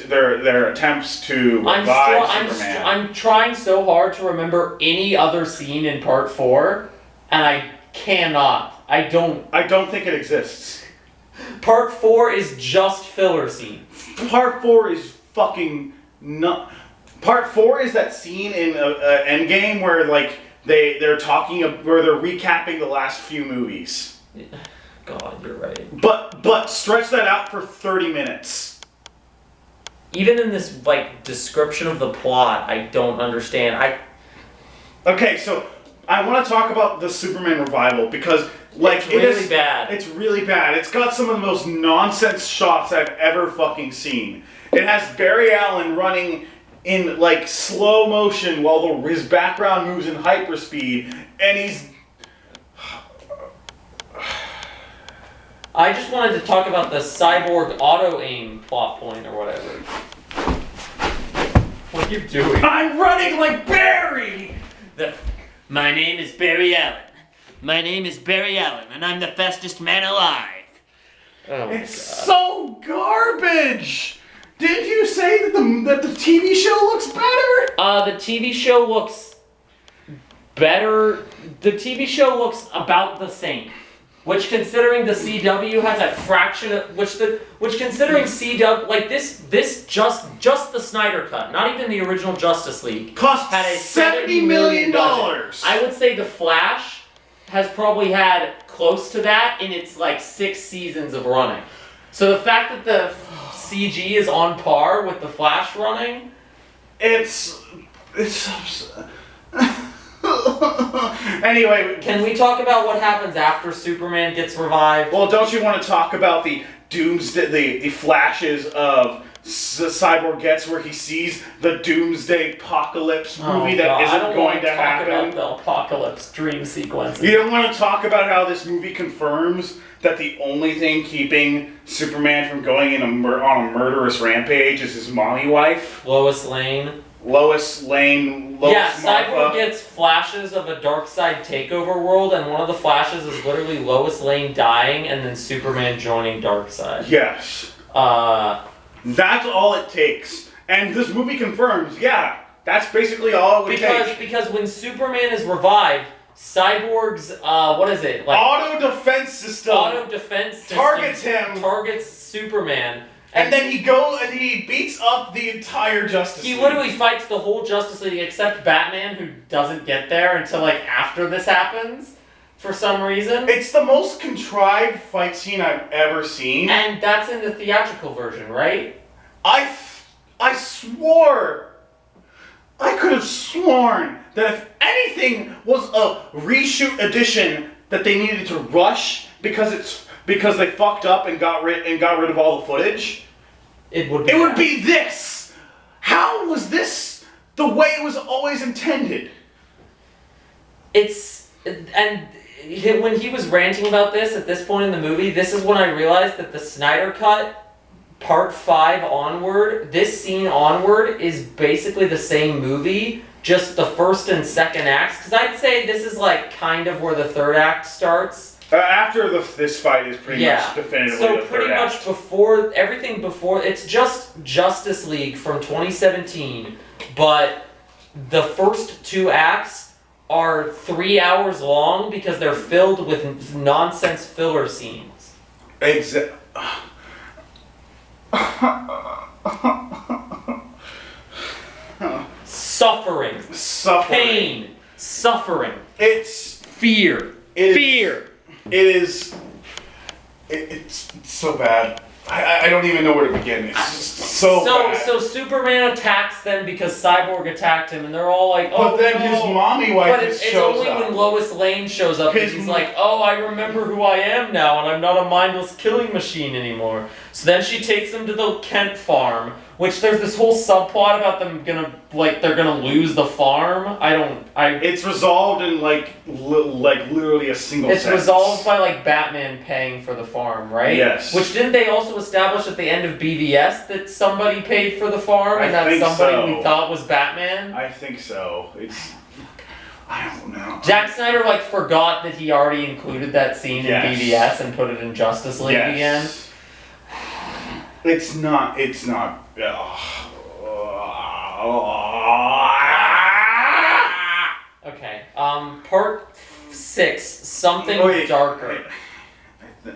their attempts to revive Superman. I'm trying so hard to remember any other scene in part 4, and I cannot. I don't think it exists. Part 4 is just filler scene. Part 4 is fucking not. Part 4 is that scene in Endgame where like they're talking where they're recapping the last few movies. God, you're right. But stretch that out for 30 minutes. Even in this like description of the plot, I don't understand. Okay, so I want to talk about the Superman revival because like it's bad. It's really bad. It's got some of the most nonsense shots I've ever fucking seen. It has Barry Allen running in like slow motion while his background moves in hyperspeed, and he's. I just wanted to talk about the Cyborg auto-aim plot point or whatever. What are you doing? I'm running like Barry! My name is Barry Allen. My name is Barry Allen, and I'm the fastest man alive. Oh my it's God. So garbage! Did you say that the TV show looks better? The TV show looks better. The TV show looks about the same. Which, considering the CW has a fraction of which considering CW like this just the Snyder Cut, not even the original Justice League, cost had a $70 million. I would say the Flash has probably had close to that in its like 6 seasons of running. So the fact that the CG is on par with the Flash running, it's Anyway, can we talk about what happens after Superman gets revived? Well, don't you want to talk about the Doomsday, the flashes of Cyborg gets where he sees the Doomsday apocalypse movie that isn't going to happen? I don't want to talk about the apocalypse dream sequences. You don't want to talk about how this movie confirms that the only thing keeping Superman from going on a murderous rampage is his mommy wife? Lois Lane. Yeah, Cyborg gets flashes of a Darkseid takeover world, and one of the flashes is literally Lois Lane dying and then Superman joining Darkseid. Yes. That's all it takes. And this movie confirms, yeah, that's basically all it would take. Because when Superman is revived, Cyborg's, auto defense system targets him. Targets Superman. And then he beats up the entire Justice League. He literally fights the whole Justice League except Batman, who doesn't get there until like after this happens, for some reason. It's the most contrived fight scene I've ever seen. And that's in the theatrical version, right? I could have sworn that if anything was a reshoot edition that they needed to rush because they fucked up and got rid of all the footage, it would be this. How was this the way it was always intended? And when he was ranting about this at this point in the movie, this is when I realized that the Snyder Cut Part 5 onward, this scene onward, is basically the same movie, just the first and second acts. Because I'd say this is like kind of where the third act starts. After this fight is pretty much definitively the third act. So pretty much everything before, it's just Justice League from 2017, but the first 2 acts are 3 hours long because they're filled with nonsense filler scenes. Exactly. Suffering. Pain. Suffering. It's fear. Fear. It's so bad. I don't even know where to begin. It's just so bad. So Superman attacks them because Cyborg attacked him, and they're all like, "Oh, but then his mommy wife shows up." It's only when Lois Lane shows up and he's like, "Oh, I remember who I am now, and I'm not a mindless killing machine anymore." So then she takes him to the Kent farm, which there's this whole subplot about them they're gonna lose the farm. It's resolved in like literally a single It's sentence. resolved by like Batman paying for the farm, right? Yes. Which didn't they also establish at the end of BVS that somebody paid for the farm and that somebody we thought was Batman? I think so. I don't know. Zack Snyder forgot that he already included that scene in BVS and put it in Justice League again. It's not. Okay. Part 6. Something darker.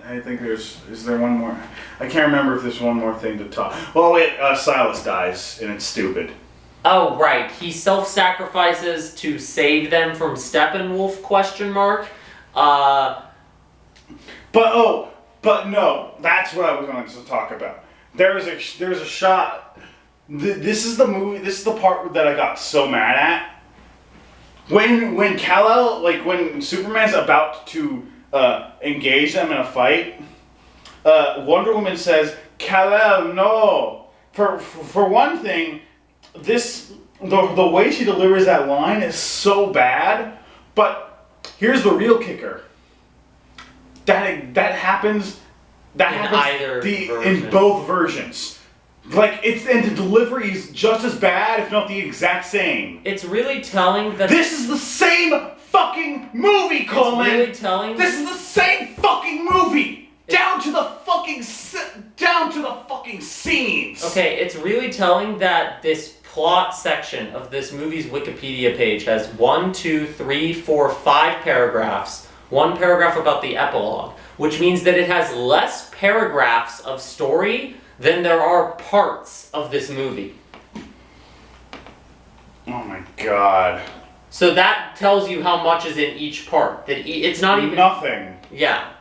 I think is there one more? I can't remember if there's one more thing to talk. Oh wait, Silas dies and it's stupid. Oh right, he self-sacrifices to save them from Steppenwolf? ? But no, that's what I was going to talk about. There's a shot. This is the movie. This is the part that I got so mad at. When Kal-El, when Superman's about to engage them in a fight, Wonder Woman says, "Kal-El, no." For one thing, the way she delivers that line is so bad. But here's the real kicker. That happens. That happens in both versions. And the delivery is just as bad, if not the exact same. It's really telling that this is the same fucking movie, Coleman. It's really telling. This is the same fucking movie. Down to the fucking scenes. Okay, it's really telling that this plot section of this movie's Wikipedia page has 1, 2, 3, 4, 5 paragraphs. 1 paragraph about the epilogue, which means that it has less paragraphs of story than there are parts of this movie. Oh my god. So that tells you how much is in each part. That it's not even nothing. Yeah.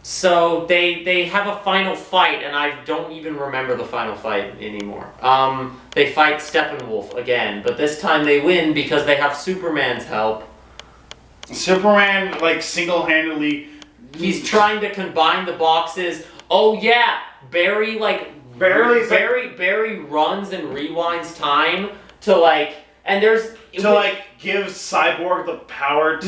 So they have a final fight, and I don't even remember the final fight anymore. They fight Steppenwolf again, but this time they win because they have Superman's help. Superman, single-handedly... He's trying to combine the boxes. Oh yeah, Barry runs and rewinds time to give Cyborg the power to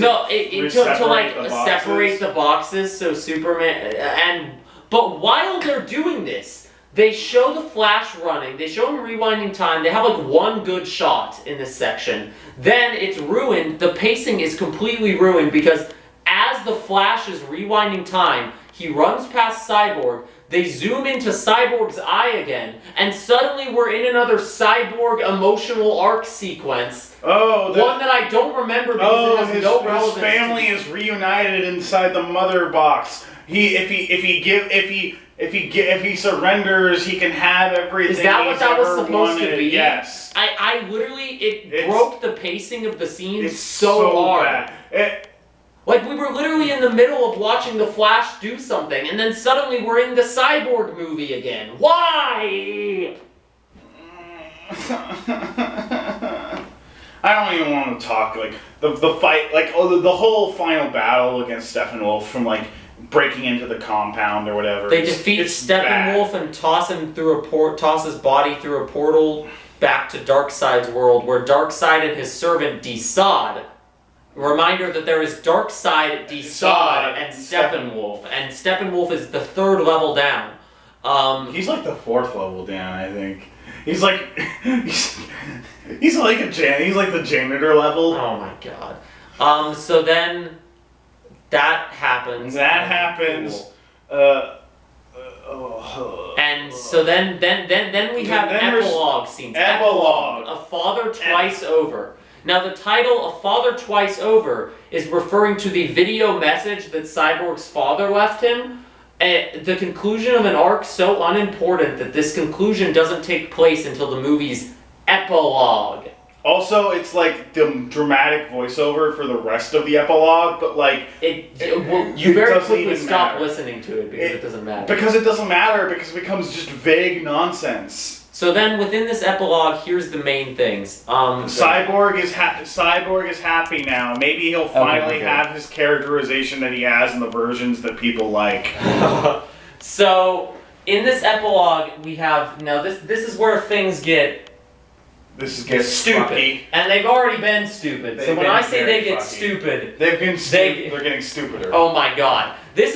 separate the boxes so Superman but while they're doing this, they show the Flash running, they show him rewinding time, they have one good shot in this section. Then it's ruined, the pacing is completely ruined because as the Flash is rewinding time, he runs past Cyborg, they zoom into Cyborg's eye again, and suddenly we're in another Cyborg emotional arc sequence. One that I don't remember because it has no relevance. His family is reunited inside the mother box. If he surrenders, he can have everything. Is that what that was supposed to be? Yes. I literally broke the pacing of the scenes so hard. Bad. We were literally in the middle of watching the Flash do something, and then suddenly we're in the Cyborg movie again. Why? I don't even want to talk, the fight, the whole final battle against Steppenwolf from, breaking into the compound or whatever. They defeat Steppenwolf and toss him through toss his body through a portal back to Darkseid's world, where Darkseid and his servant Desaad. Reminder that there is Darkseid, Desaad, and Steppenwolf, and Steppenwolf is the 3rd level down. He's the 4th level down, I think. He's he's the janitor level. Oh my god. So then that happens. And so then we have epilogue scenes. Epilogue. A Father Twice Over. Now the title, A Father Twice Over, is referring to the video message that Cyborg's father left him. The conclusion of an arc so unimportant that this conclusion doesn't take place until the movie's epilogue. Also, it's the dramatic voiceover for the rest of the epilogue, but you very quickly stop listening to it because it doesn't matter. Because it doesn't matter, because it becomes just vague nonsense. So then, within this epilogue, here's the main things. Cyborg is happy now. Maybe he'll finally have his characterization that he has in the versions that people like. So in this epilogue, we have now this is where things get stupid, fucky. And they've already been stupid. So when I say they get stupid, they're getting stupider. Oh my god, this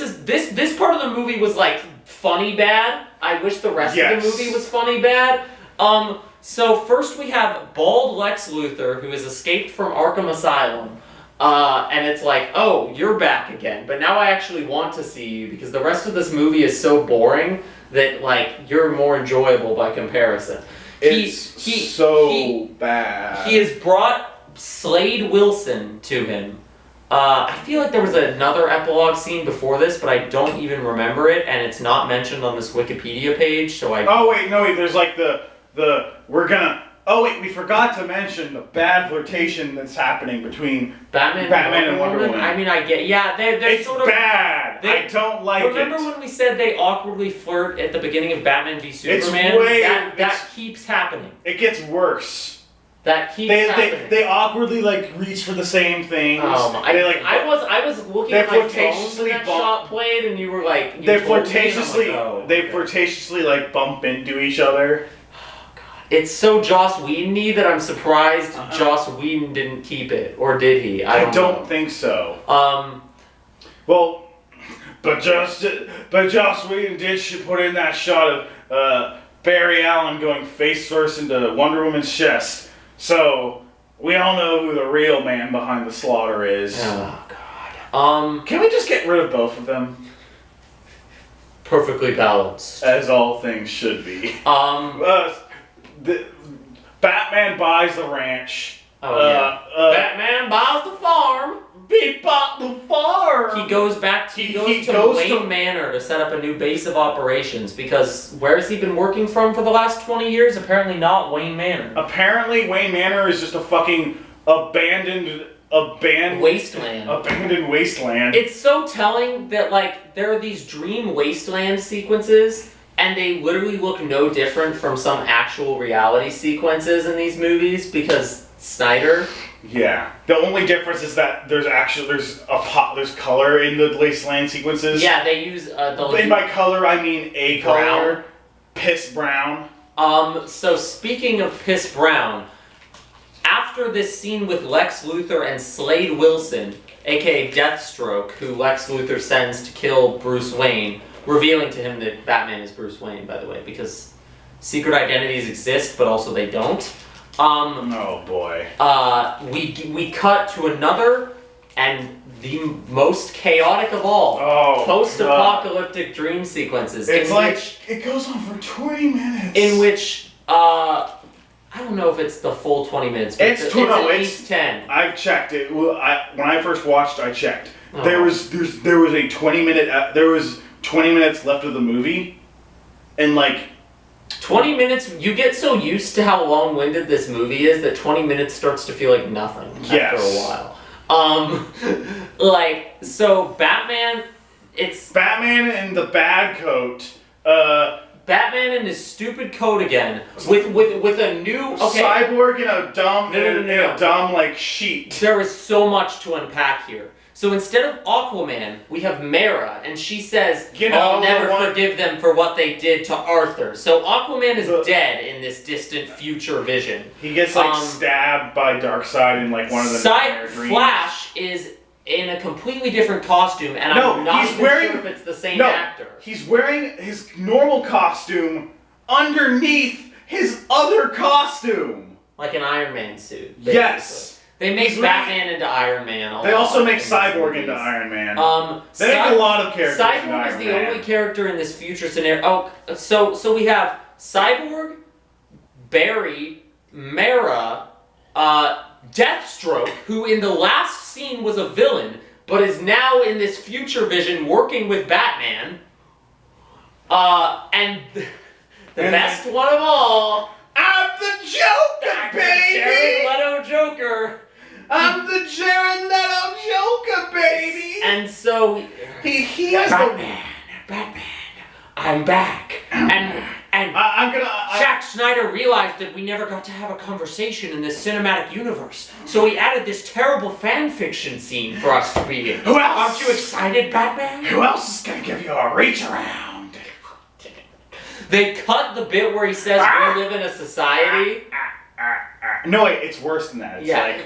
part of the movie was like funny bad. I wish the rest of the movie was funny bad. So first we have bald Lex Luthor, who has escaped from Arkham Asylum. And it's like, oh, you're back again. But now I actually want to see you because the rest of this movie is so boring that, like, you're more enjoyable by comparison. It's so bad. He has brought Slade Wilson to him. I feel like there was another epilogue scene before this, but I don't even remember it, and it's not mentioned on this Wikipedia page, so I... Oh, wait, no, wait, there's like we're gonna... Oh, wait, we forgot to mention the bad flirtation that's happening between Batman and Wonder Woman. I mean, I get... Yeah, they're sort of... It's bad! I don't like Remember when we said they awkwardly flirt at the beginning of Batman v Superman? That keeps happening. It gets worse. That keeps happening. They awkwardly, like, reach for the same things. I was looking at my phone when that shot played, and you were like... They flirtatiously, like, bump into each other. It's so Joss Whedon-y that I'm surprised Joss Whedon didn't keep it. Or did he? I don't think so. Well, but Joss Whedon did put in that shot of Barry Allen going face first into Wonder Woman's chest. So, we all know who the real man behind the slaughter is. Oh, God. Can we just get rid of both of them? Perfectly balanced. As all things should be. Batman buys the ranch. Batman buys the farm. He bought the farm. He goes back to Wayne Manor to set up a new base of operations because where has he been working from for the last 20 years? Apparently not Wayne Manor. Apparently Wayne Manor is just a fucking abandoned wasteland. Abandoned wasteland. It's so telling that like there are these dream wasteland sequences. And they literally look no different from some actual reality sequences in these movies because Snyder. Yeah. The only difference is that there's color in the wasteland sequences. Yeah, they use And by color I mean a color. Piss brown. So speaking of piss brown, after this scene with Lex Luthor and Slade Wilson, aka Deathstroke, who Lex Luthor sends to kill Bruce Wayne. Revealing to him that Batman is Bruce Wayne, by the way, because secret identities exist, but also they don't. Oh boy. We cut to another and the most chaotic of all post-apocalyptic dream sequences. It's like it goes on for 20 minutes. In which I don't know if it's the full 20 minutes, but it's at least 10. I've checked it. When I first watched, I checked. There was a 20-minute. There was 20 minutes left of the movie, and like 20 minutes, you get so used to how long-winded this movie is that 20 minutes starts to feel like nothing after a while. So Batman, it's Batman in the bad coat. Batman in his stupid coat again, with a new Cyborg in a dumb like sheet. There is so much to unpack here. So instead of Aquaman, we have Mera, and she says, I'll never forgive them for what they did to Arthur. So Aquaman is dead in this distant future vision. He gets stabbed by Darkseid in like one of the nightmare dreams. Flash is in a completely different costume, and I'm not even sure if it's the same actor. He's wearing his normal costume underneath his other costume. Like an Iron Man suit. Basically. Yes. They make Batman into Iron Man. They also make Cyborg into Iron Man. They make a lot of characters into Iron Man. Cyborg is the only character in this future scenario. Oh, so we have Cyborg, Barry, Mera, Deathstroke, who in the last scene was a villain, but is now in this future vision working with Batman. And the best one of all, I'm the Joker, baby! Jared Leto Joker. I'm the Jared Leto Joker, baby! And so he has Batman, I'm back. And Zack Snyder realized that we never got to have a conversation in this cinematic universe. So he added this terrible fanfiction scene for us to be in. Who else? Aren't you excited, Batman? Who else is gonna give you a reach around? They cut the bit where he says we live in a society. No, wait, it's worse than that. It's like...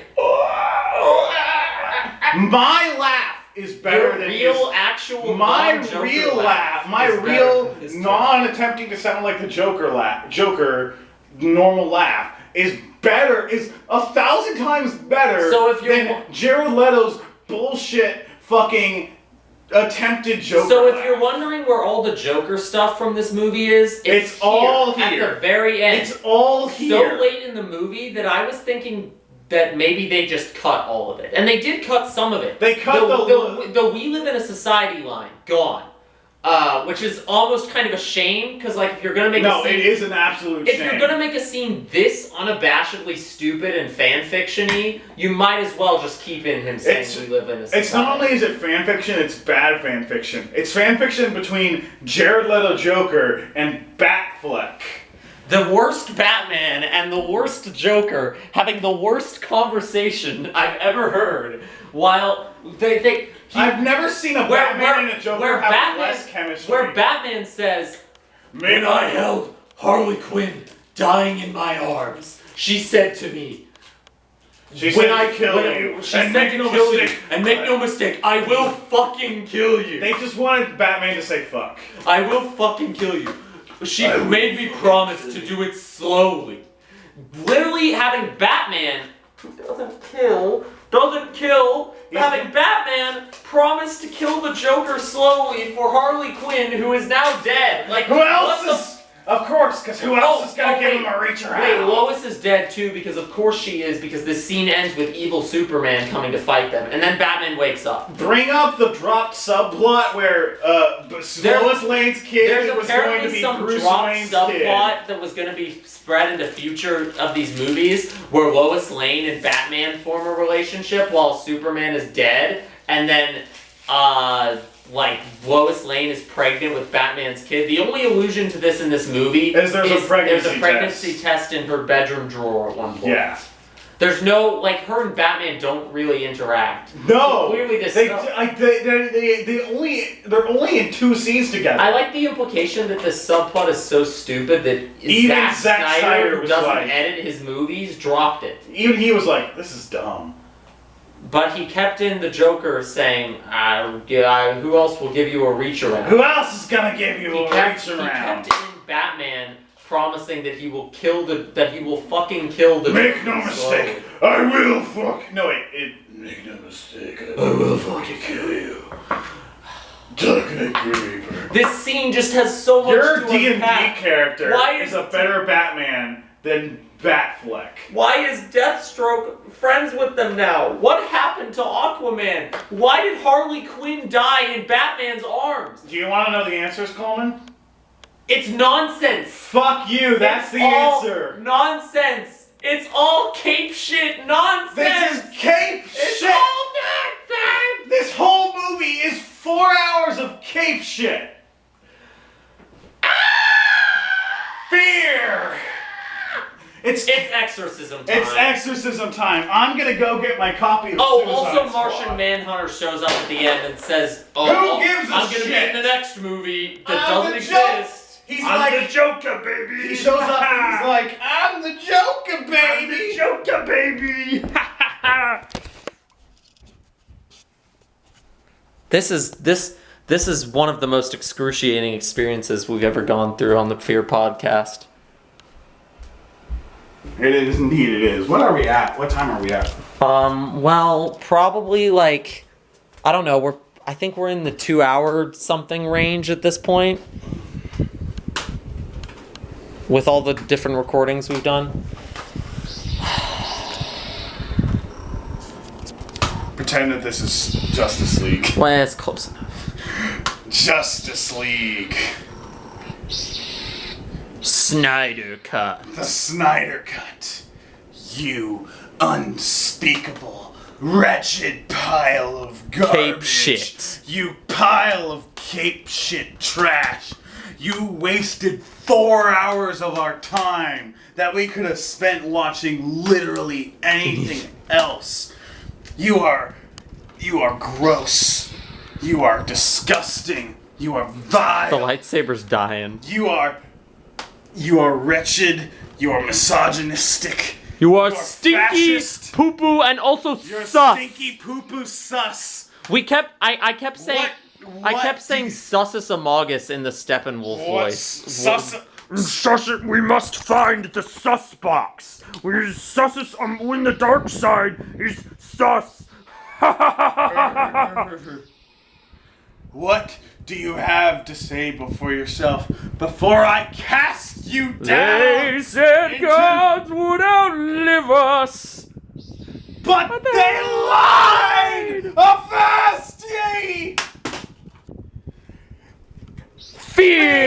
My laugh is better than real, actual my real laugh. My real, non-attempting to sound like the Joker normal laugh is better, is 1,000 times better than Jared Leto's bullshit fucking attempted Joker So if laugh. you're wondering where all the Joker stuff from this movie is, it's all here. At the very end. It's all here. So late in the movie that I was thinking that maybe they just cut all of it. And they did cut some of it. They cut the We Live in a Society line, gone. Which is almost kind of a shame, because like if you're gonna make a scene, it is an absolute shame. If you're gonna make a scene this unabashedly stupid and fanfiction-y, you might as well just keep in him saying we live in a society. It's not only is it fanfiction, it's bad fanfiction. It's fanfiction between Jared Leto Joker and Batfleck. The worst Batman and the worst Joker having the worst conversation I've ever heard, while I've never seen a Batman and a Joker have less chemistry. Where Batman says, "When I held Harley Quinn dying in my arms, she said to me, She said to kill you. And make no mistake, I will fucking kill you." They just wanted Batman to say fuck. I will fucking kill you. She made me promise to do it slowly. Literally having Batman, who doesn't kill, having Batman promise to kill the Joker slowly for Harley Quinn, who is now dead. Like, who else is... Of course, because who else is going to give him a reach around? Wait, Lois is dead too, because of course she is, because this scene ends with evil Superman coming to fight them, and then Batman wakes up. Bring up the dropped subplot where Lois Lane's kid was going to be Bruce Wayne's kid. There's apparently some dropped subplot that was going to be spread into future of these movies, where Lois Lane and Batman form a relationship while Superman is dead, and then, like, Lois Lane is pregnant with Batman's kid. The only allusion to this in this movie is there's a pregnancy test in her bedroom drawer at one point. Yeah. There's no, like, her and Batman don't really interact. No! So clearly this they're only in 2 scenes together. I like the implication that this subplot is so stupid that even Zack Snyder, who doesn't edit his movies, dropped it. Even he was like, this is dumb. But he kept in the Joker saying, who else will give you a reach around? Who else is gonna give you a reach around? He kept in Batman promising that he will fucking kill the Make Joker no mistake, I will fuck... No, make no mistake, I will fucking kill you. Dark Reaper. This scene just has so much Your D&D character is a better Batman than Batfleck. Why is Deathstroke friends with them now? What happened to Aquaman? Why did Harley Quinn die in Batman's arms? Do you want to know the answers, Coleman? It's nonsense. Fuck you, that's the answer. Nonsense. It's all cape shit nonsense. This is cape shit. It's all nonsense. This whole movie is 4 hours of cape shit. Fear. It's exorcism time. It's exorcism time. I'm gonna go get my copy of Suicide also Squad. Martian Manhunter shows up at the end and says, Who gives a I'm shit? gonna be in the next movie that doesn't exist. I'm the Joker, baby. He shows up and he's like, I'm the Joker, baby. I'm the Joker, baby. This is one of the most excruciating experiences we've ever gone through on the Fear podcast. It is indeed, it is. What are we at? What time are we at? Well, probably like, I don't know, I think we're in the 2 hour something range at this point. With all the different recordings we've done. Pretend that this is Justice League. Well, it's close enough. Justice League. Snyder Cut. The Snyder Cut. You unspeakable, wretched pile of garbage. Cape shit. You pile of cape shit trash. You wasted 4 hours of our time that we could have spent watching literally anything else. You are gross. You are disgusting. You are vile. The lightsaber's dying. You are You are wretched. You are misogynistic. You are stinky, poo-poo, and also You're sus. stinky, poo-poo, sus. I kept saying... I kept saying Sussus Amogus in the Steppenwolf voice. Sus it, we must find the sus box. When the Darkseid is sus. What do you have to say before yourself before I cast you down? They said gods would outlive us. But they lied! Avast ye! Fear!